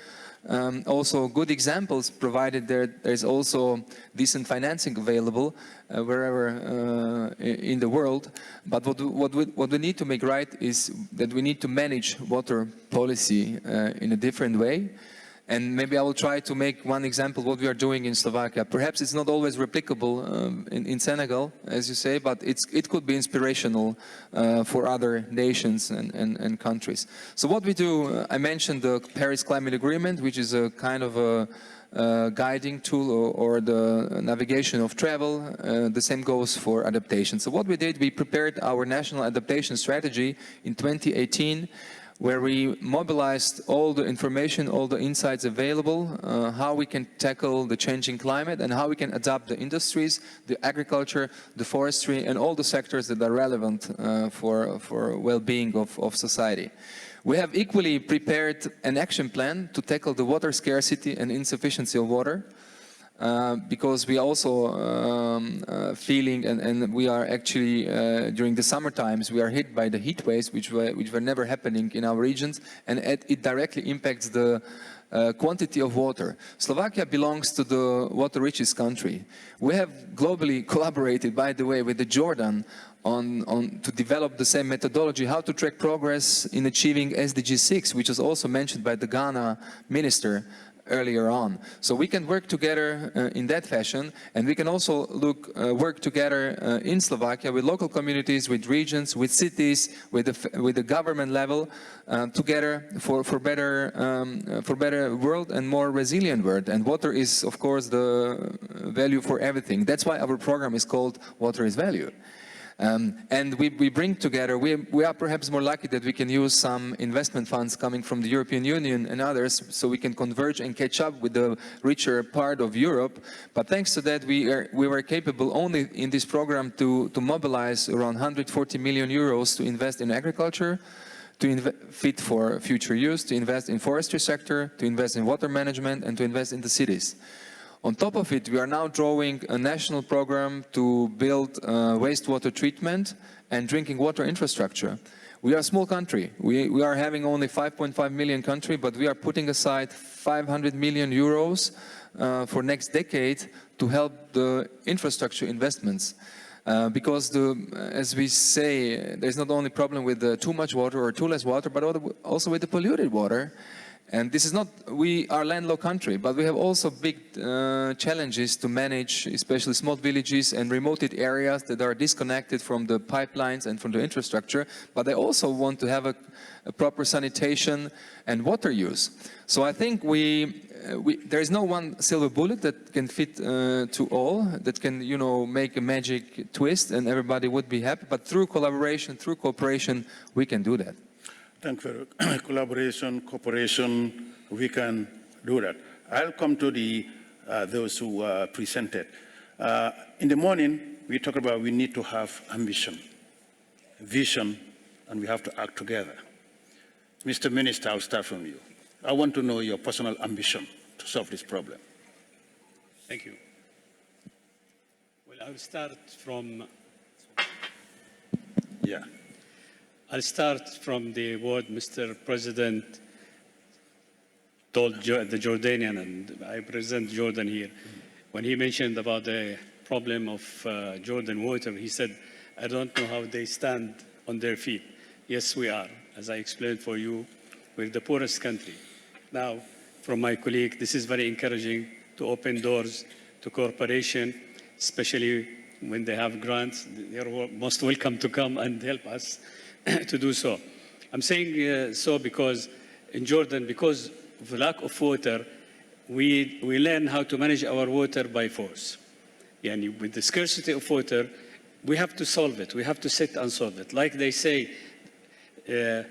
also good examples, provided there's also decent financing available wherever in the world. But what we need to make right is that we need to manage water policy in a different way. And maybe I will try to make one example what we are doing in Slovakia. Perhaps it's not always replicable in Senegal, as you say, but it could be inspirational for other nations and countries. So what we do, I mentioned the Paris Climate Agreement, which is a kind of a guiding tool or the navigation of travel. The same goes for adaptation. So what we did, we prepared our national adaptation strategy in 2018, where we mobilized all the information, all the insights available, how we can tackle the changing climate and how we can adapt the industries, the agriculture, the forestry, and all the sectors that are relevant for well-being of society. We have equally prepared an action plan to tackle the water scarcity and insufficiency of water. because we also feeling, and we are actually, during the summer times, we are hit by the heat waves, which were never happening in our regions, and it directly impacts the quantity of water. Slovakia belongs to the water richest country. We have globally collaborated, by the way, with the Jordan to develop the same methodology, how to track progress in achieving SDG 6, which was also mentioned by the Ghana minister earlier on. So we can work together in that fashion, and we can also work together in Slovakia with local communities, with regions, with cities, with the government level, together for better world and more resilient world. And water is, of course, the value for everything. That's why our program is called Water is Value. And we bring together, we are perhaps more lucky that we can use some investment funds coming from the European Union and others, so we can converge and catch up with the richer part of Europe. But thanks to that, we were capable only in this program to mobilize around 140 million euros to invest in agriculture, to fit for future use, to invest in forestry sector, to invest in water management, and to invest in the cities. On top of it, we are now drawing a national program to build wastewater treatment and drinking water infrastructure. We are a small country. We are having only 5.5 million country, but we are putting aside 500 million euros for next decade to help the infrastructure investments. Because as we say, there's not only problem with too much water or too less water, but also with the polluted water. And this is not, we are a landlocked country, but we have also big challenges to manage, especially small villages and remote areas that are disconnected from the pipelines and from the infrastructure, but they also want to have a proper sanitation and water use. So I think there is no one silver bullet that can fit to all, that can, make a magic twist and everybody would be happy, but through collaboration, through cooperation, we can do that. Thank you. Collaboration, cooperation, we can do that. I'll come to those who presented. In the morning, we talked about we need to have ambition, vision, and we have to act together. Mr. Minister, I'll start from you. I want to know your personal ambition to solve this problem. Thank you. Well, I'll start from... Yeah. I'll start from the word Mr. President told the Jordanian, and I present Jordan here. When he mentioned about the problem of Jordan water, he said, I don't know how they stand on their feet. Yes, we are. As I explained for you, we're the poorest country. Now, from my colleague, this is very encouraging to open doors to cooperation, especially when they have grants. They're most welcome to come and help us to do so. I'm saying so because in Jordan, because of the lack of water, we learn how to manage our water by force. Yani with the scarcity of water, we have to solve it. We have to sit and solve it. Like they say, to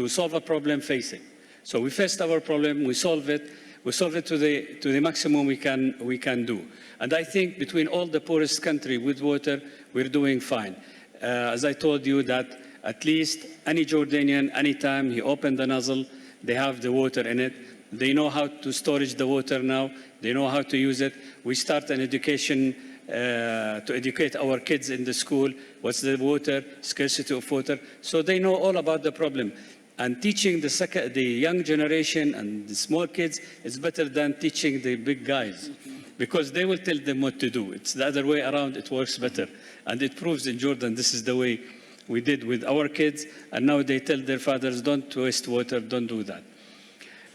solve a problem, face it. So we faced our problem, we solve it. We solve it to the maximum we can do. And I think between all the poorest country with water, we're doing fine. As I told you that at least any Jordanian, anytime he opened the nozzle, they have the water in it. They know how to storage the water now. They know how to use it. We start an education to educate our kids in the school. What's the water, scarcity of water. So they know all about the problem. And teaching the young generation and the small kids is better than teaching the big guys. Because they will tell them what to do. It's the other way around, it works better. And it proves in Jordan, this is the way we did with our kids, and now they tell their fathers, don't waste water, don't do that.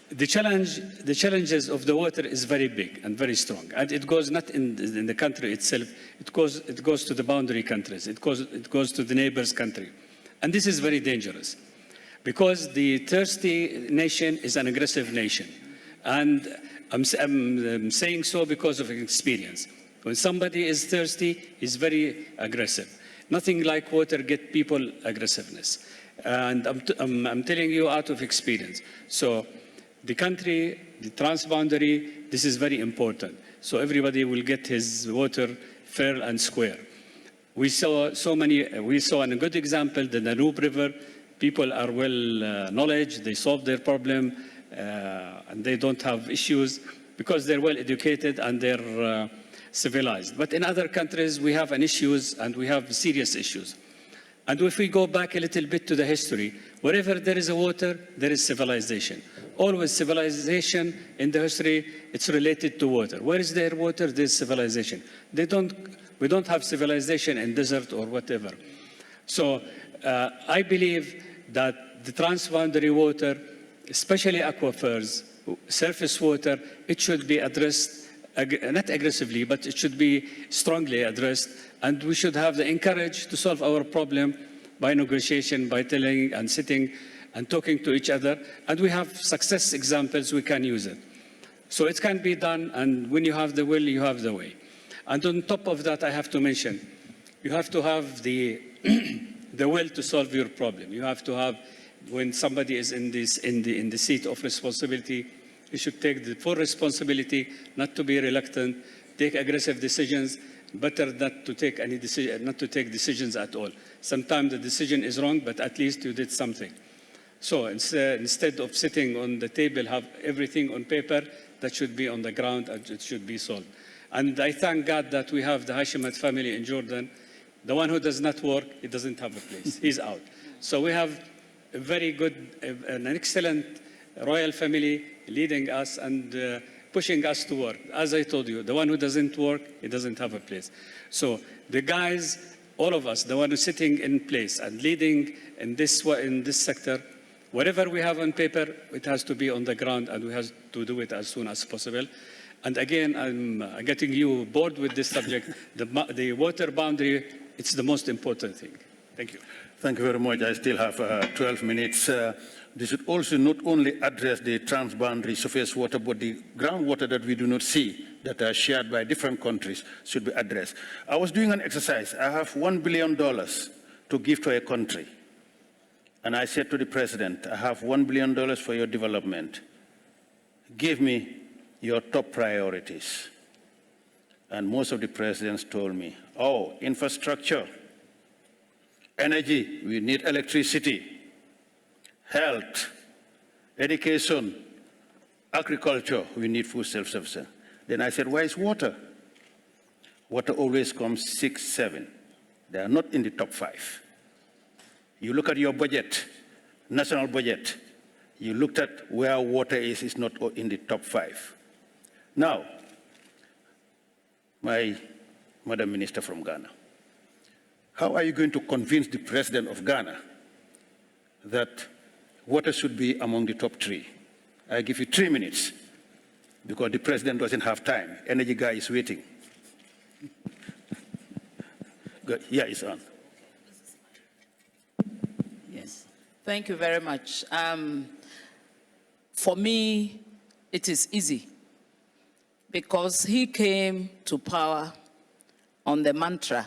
The challenges of the water is very big and very strong. And it goes not in the country itself, it goes to the boundary countries, it goes to the neighbor's country. And this is very dangerous, because the thirsty nation is an aggressive nation. And I'm saying so because of experience. When somebody is thirsty, he's very aggressive. Nothing like water gets people aggressiveness. And I'm telling you out of experience. So the country, the transboundary, this is very important. So everybody will get his water fair and square. We saw a good example, the Danube River. People are well knowledge, they solve their problem, and they don't have issues. because they're well educated and they're civilized. But in other countries, we have an issues and we have serious issues. And if we go back a little bit to the history, wherever there is a water, there is civilization. Always civilization in the history, it's related to water. Where is there water, there's civilization. We don't have civilization in desert or whatever. So I believe that the transboundary water, especially aquifers, surface water, it should be addressed, not aggressively, but it should be strongly addressed. And we should have the encourage to solve our problem by negotiation, by telling and sitting and talking to each other. And we have success examples, we can use it. So it can be done, and when you have the will, you have the way. And on top of that, I have to mention, you have to have the, the will to solve your problem. You have to have, when somebody is in the seat of responsibility, you should take the full responsibility, not to be reluctant, take aggressive decisions, better not to take any decision, not to take decisions at all. Sometimes the decision is wrong, but at least you did something. So instead of sitting on the table, have everything on paper, that should be on the ground and it should be solved. And I thank God that we have the Hashemat family in Jordan. The one who does not work, he doesn't have a place. He's out. So we have a very good, an excellent royal family leading us and pushing us to work. As I told you, the one who doesn't work, he doesn't have a place. So the guys, all of us, the one who's sitting in place and leading in this sector, whatever we have on paper, it has to be on the ground, and we have to do it as soon as possible. And again, I'm getting you bored with this subject. The water boundary, it's the most important thing. Thank you. Thank you very much. I still have 12 minutes. This should also not only address the transboundary surface water, but the groundwater that we do not see, that are shared by different countries, should be addressed. I was doing an exercise. I have $1 billion to give to a country. And I said to the president, I have $1 billion for your development. Give me your top priorities. And most of the presidents told me, oh, infrastructure, energy, we need electricity, health, education, agriculture, we need food self-sufficiency. Then I said, why is water? Water always comes 6, 7. They are not in the top 5. You look at your budget, national budget, you looked at where water is, it's not in the top 5. Now, my Madam Minister from Ghana, how are you going to convince the President of Ghana that water should be among the top 3? I give you 3 minutes, because the President doesn't have time. Energy guy is waiting. Good. Yeah, it's on. Yes. Thank you very much. For me, it is easy, because he came to power on the mantra.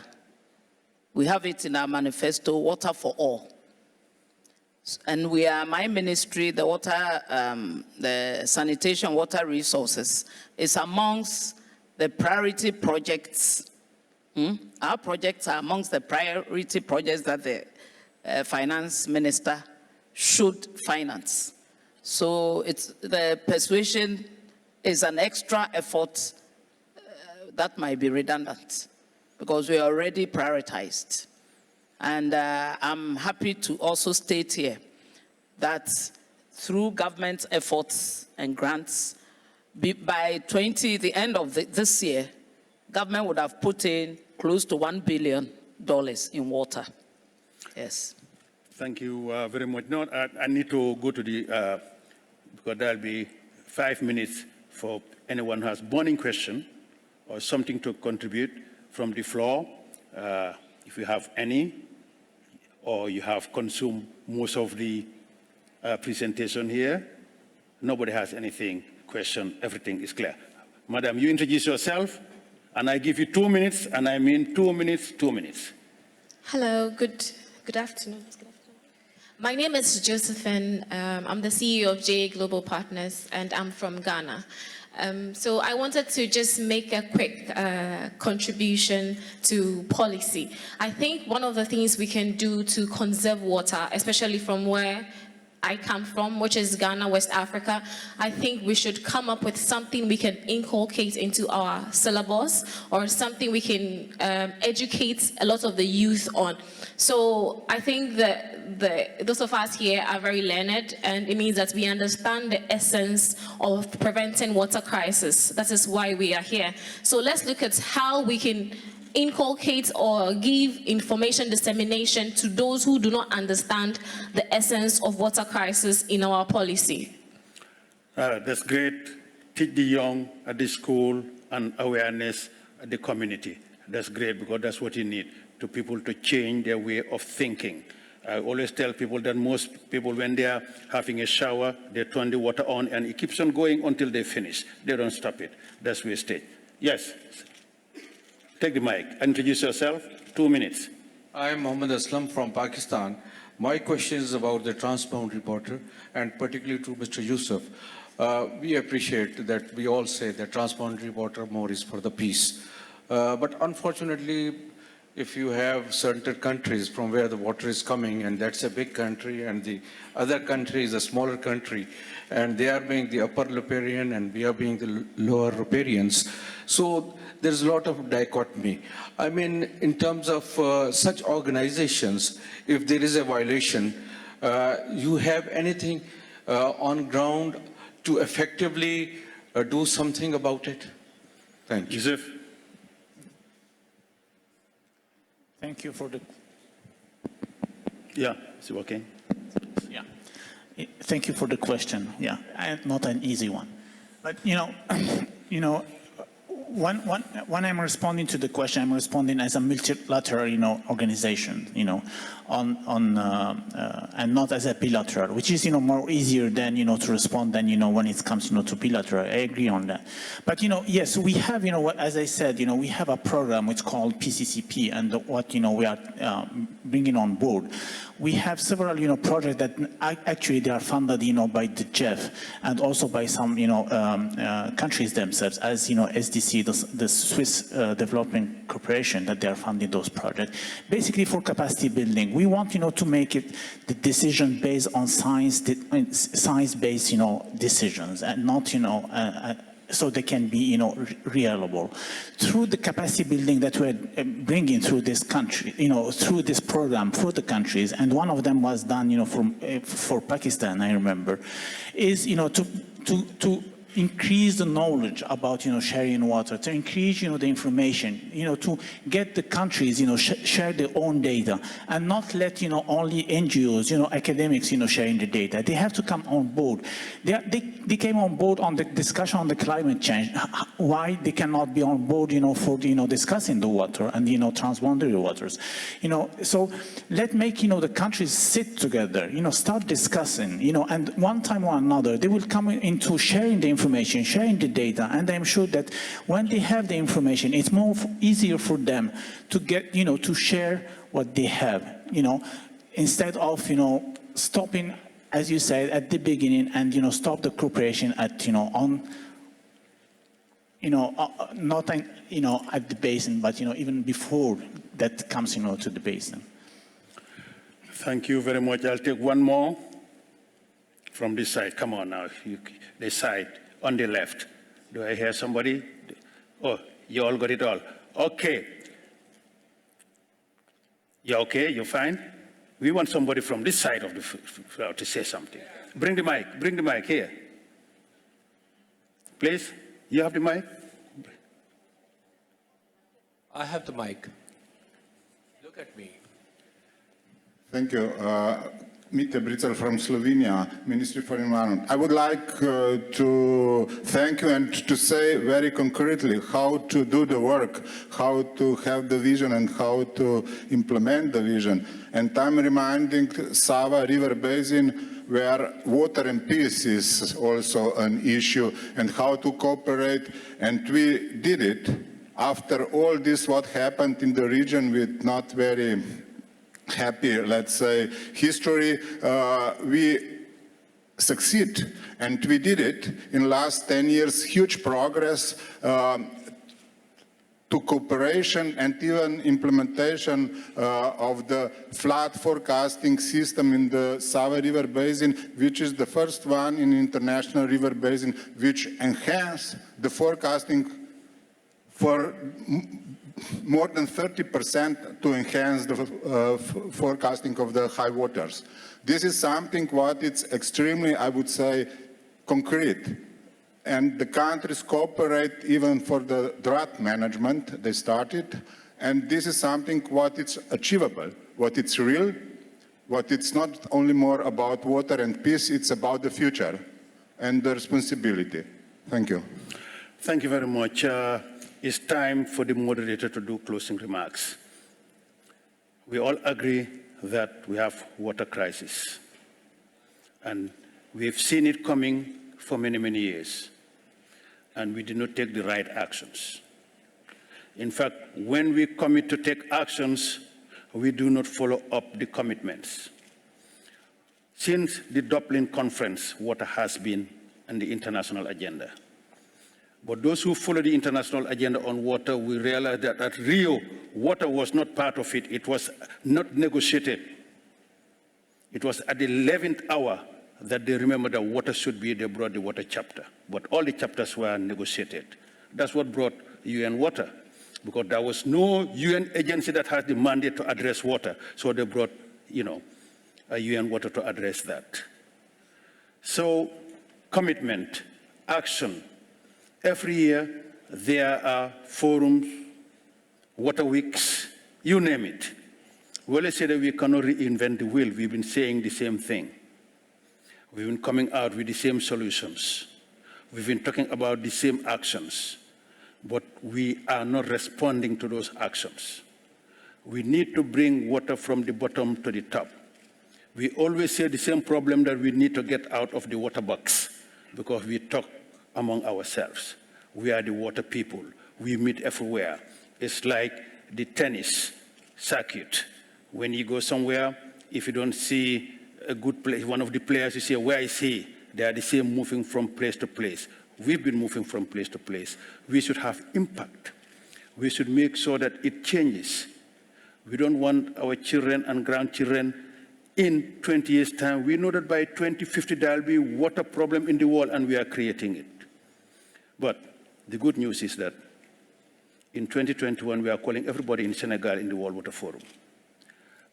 We have it in our manifesto, water for all. And we are, my ministry, the water, the sanitation, water resources, is amongst the priority projects. Our projects are amongst the priority projects that the finance minister should finance. So the persuasion is an extra effort that might be redundant, because we are already prioritized. And I'm happy to also state here that through government efforts and grants, by the end of this year, government would have put in close to $1 billion in water. Yes. Thank you very much. Now, I need to go to the, because there'll be 5 minutes for anyone who has burning question or something to contribute from the floor, if you have any, or you have consumed most of the presentation here. Nobody has anything, question, everything is clear. Madam, you introduce yourself, and I give you 2 minutes, and I mean 2 minutes, 2 minutes. Hello, good afternoon. My name is Josephine. I'm the CEO of JA Global Partners, and I'm from Ghana. So I wanted to just make a quick contribution to policy. I think one of the things we can do to conserve water, especially from where I come from, which is Ghana, West Africa, I think we should come up with something we can inculcate into our syllabus, or something we can educate a lot of the youth on. So I think that those of us here are very learned, and it means that we understand the essence of preventing water crisis. That is why we are here. So let's look at how we can inculcate or give information dissemination to those who do not understand the essence of water crisis in our policy. That's great. Teach the young at the school and awareness at the community. That's great, because that's what you need, to people to change their way of thinking. I always tell people that most people, when they are having a shower, they turn the water on and it keeps on going until they finish. They don't stop it. That's wastage. Yes. Take the mic. Introduce yourself. 2 minutes. I am Mohammed Aslam from Pakistan. My question is about the transparent reporter, and particularly to Mr. Yusuf. We appreciate that we all say that transparent reporter more is for the peace. But unfortunately, if you have certain countries from where the water is coming, and that's a big country, and the other country is a smaller country, and they are being the upper riparian and we are being the lower riparians. So there's a lot of dichotomy. I mean, in terms of such organizations, if there is a violation, you have anything on ground to effectively do something about it? Thank you. Yusuf. Thank you for the... Yeah, is it working? Yeah. Thank you for the question. Yeah, not an easy one. But, you know, when I'm responding to the question, I'm responding as a multilateral, organization, and not as a bilateral, which is, more easier than, to respond than, when it comes, to bilateral. I agree on that. But, yes, we have, as I said, we have a program which is called PCCP, and what, we are bringing on board. We have several, projects that actually they are funded, by the GEF and also by some, countries themselves, as, SDC, the Swiss Development Corporation, that they are funding those projects, basically for capacity building. We want, to make it the decision based on science-based, decisions, and not, so they can be, reliable. Through the capacity building that we're bringing through this country, through this program for the countries, and one of them was done, for Pakistan, I remember, is, to increase the knowledge about, sharing water, to increase, the information, to get the countries, share their own data, and not let, only NGOs, academics, sharing the data. They have to come on board. They came on board on the discussion on the climate change. Why they cannot be on board, for, discussing the water and, transboundary waters. So let's make, the countries sit together, start discussing, and one time or another, they will come into sharing the information, sharing the data, and I'm sure that when they have the information, it's more easier for them to get, to share what they have, instead of, stopping, as you said at the beginning, and, stop the cooperation at, on, not, at the basin, but, even before that comes, to the basin. Thank you very much. I'll take one more from this side. Come on now, this side. On the left. Do I hear somebody? Oh, you all got it all. Okay. You okay? You fine? We want somebody from this side of the floor to say something. Bring the mic. Bring the mic here. Please, you have the mic? I have the mic. Look at me. Thank you. Mite Brical from Slovenia, Ministry for Environment. I would like to thank you and to say very concretely how to do the work, how to have the vision and how to implement the vision. And I'm reminding Sava River Basin, where water and peace is also an issue, and how to cooperate. And we did it after all this what happened in the region with not very happy, let's say, history. We succeed, and we did it in last 10 years, huge progress. to cooperation and even implementation of the flood forecasting system in the Sava River Basin, which is the first one in international river basin, which enhance the forecasting for more than 30% to enhance the forecasting of the high waters. This is something what it's extremely, I would say, concrete. And the countries cooperate even for the drought management they started. And this is something what it's achievable, what it's real, what it's not only more about water and peace, it's about the future and the responsibility. Thank you. Thank you very much. It's time for the moderator to do closing remarks. We all agree that we have water crisis. And we've seen it coming for many, many years. And we did not take the right actions. In fact, when we commit to take actions, we do not follow up the commitments. Since the Dublin Conference, water has been on the international agenda. But those who follow the international agenda on water, we realize that at Rio, water was not part of it. It was not negotiated. It was at the 11th hour that they remembered that water should be, they brought the water chapter. But all the chapters were negotiated. That's what brought UN water, because there was no UN agency that has the mandate to address water. So they brought, a UN water to address that. So commitment, action. Every year there are forums, water weeks, you name it. We always say that we cannot reinvent the wheel. We've been saying the same thing. We've been coming out with the same solutions. We've been talking about the same actions, but we are not responding to those actions. We need to bring water from the bottom to the top. We always say the same problem that we need to get out of the water box, because we talk among ourselves. We are the water people. We meet everywhere. It's like the tennis circuit. When you go somewhere, if you don't see a good place, one of the players, you say, where is he? They are the same, moving from place to place. We've been moving from place to place. We should have impact. We should make sure that it changes. We don't want our children and grandchildren in 20 years' time. We know that by 2050 there will be water problem in the world, and we are creating it. But the good news is that in 2021 we are calling everybody in Senegal in the World Water Forum.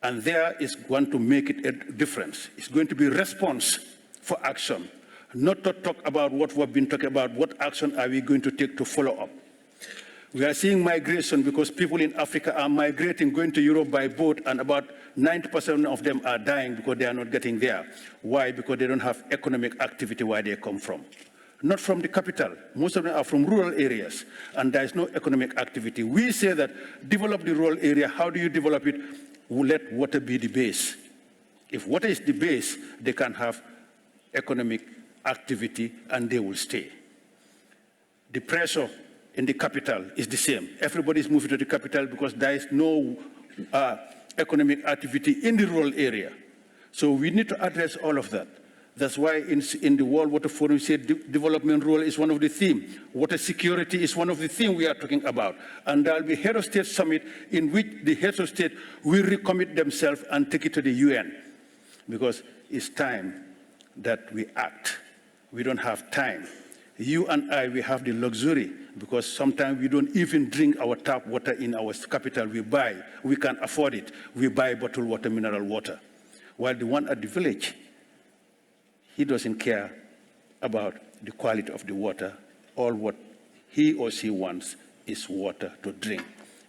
And there is going to make it a difference. It's going to be response for action, not to talk about what we've been talking about, what action are we going to take to follow up. We are seeing migration because people in Africa are migrating, going to Europe by boat, and about 90% of them are dying because they are not getting there. Why? Because they don't have economic activity where they come from. Not from the capital. Most of them are from rural areas, and there is no economic activity. We say that develop the rural area. How do you develop it? We let water be the base. If water is the base, they can have economic activity and they will stay. The pressure in the capital is the same. Everybody is moving to the capital because there is no economic activity in the rural area. So we need to address all of that. That's why in the World Water Forum, we say development role is one of the themes. Water security is one of the themes we are talking about. And there will be head of state summit in which the heads of state will recommit themselves and take it to the UN. Because it's time that we act. We don't have time. You and I, we have the luxury because sometimes we don't even drink our tap water in our capital. We buy. We can't afford it. We buy bottled water, mineral water. While the one at the village, he doesn't care about the quality of the water. All what he or she wants is water to drink.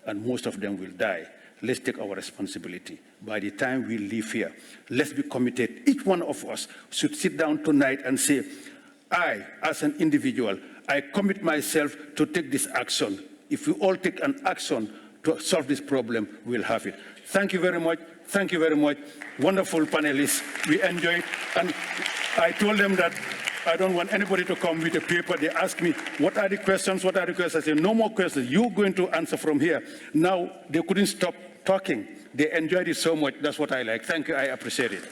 And most of them will die. Let's take our responsibility. By the time we leave here, let's be committed. Each one of us should sit down tonight and say, I, as an individual, I commit myself to take this action. If we all take an action to solve this problem, we'll have it. Thank you very much. Thank you very much. Wonderful panelists. We enjoyed. And I told them that I don't want anybody to come with a paper. They ask me, what are the questions? What are the questions? I say, no more questions. You're going to answer from here. Now, they couldn't stop talking. They enjoyed it so much. That's what I like. Thank you. I appreciate it.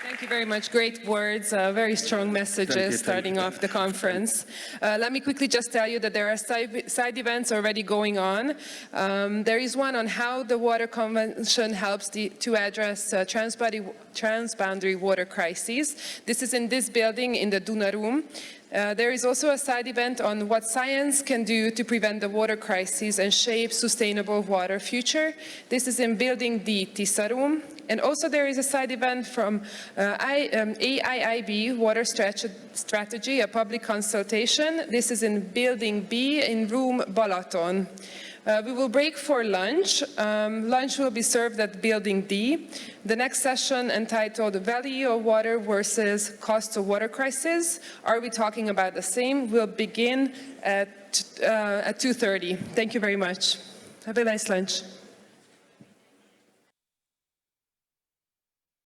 Thank Thank you very much. Great words, very strong messages starting off the conference. Let me quickly just tell you that there are side events already going on. There is one on how the Water Convention helps to address transboundary water crises. This is in this building in the Duna Room. There is also a side event on what science can do to prevent the water crisis and shape sustainable water future. This is in building D, Tisa Room. And also there is a side event from AIIB, Water Strategy, a public consultation. This is in building B in room Balaton. We will break for lunch. Lunch will be served at building D. The next session entitled Value of Water versus Cost of Water Crisis. Are we talking about the same? Will begin at 2:30. Thank you very much. Have a nice lunch.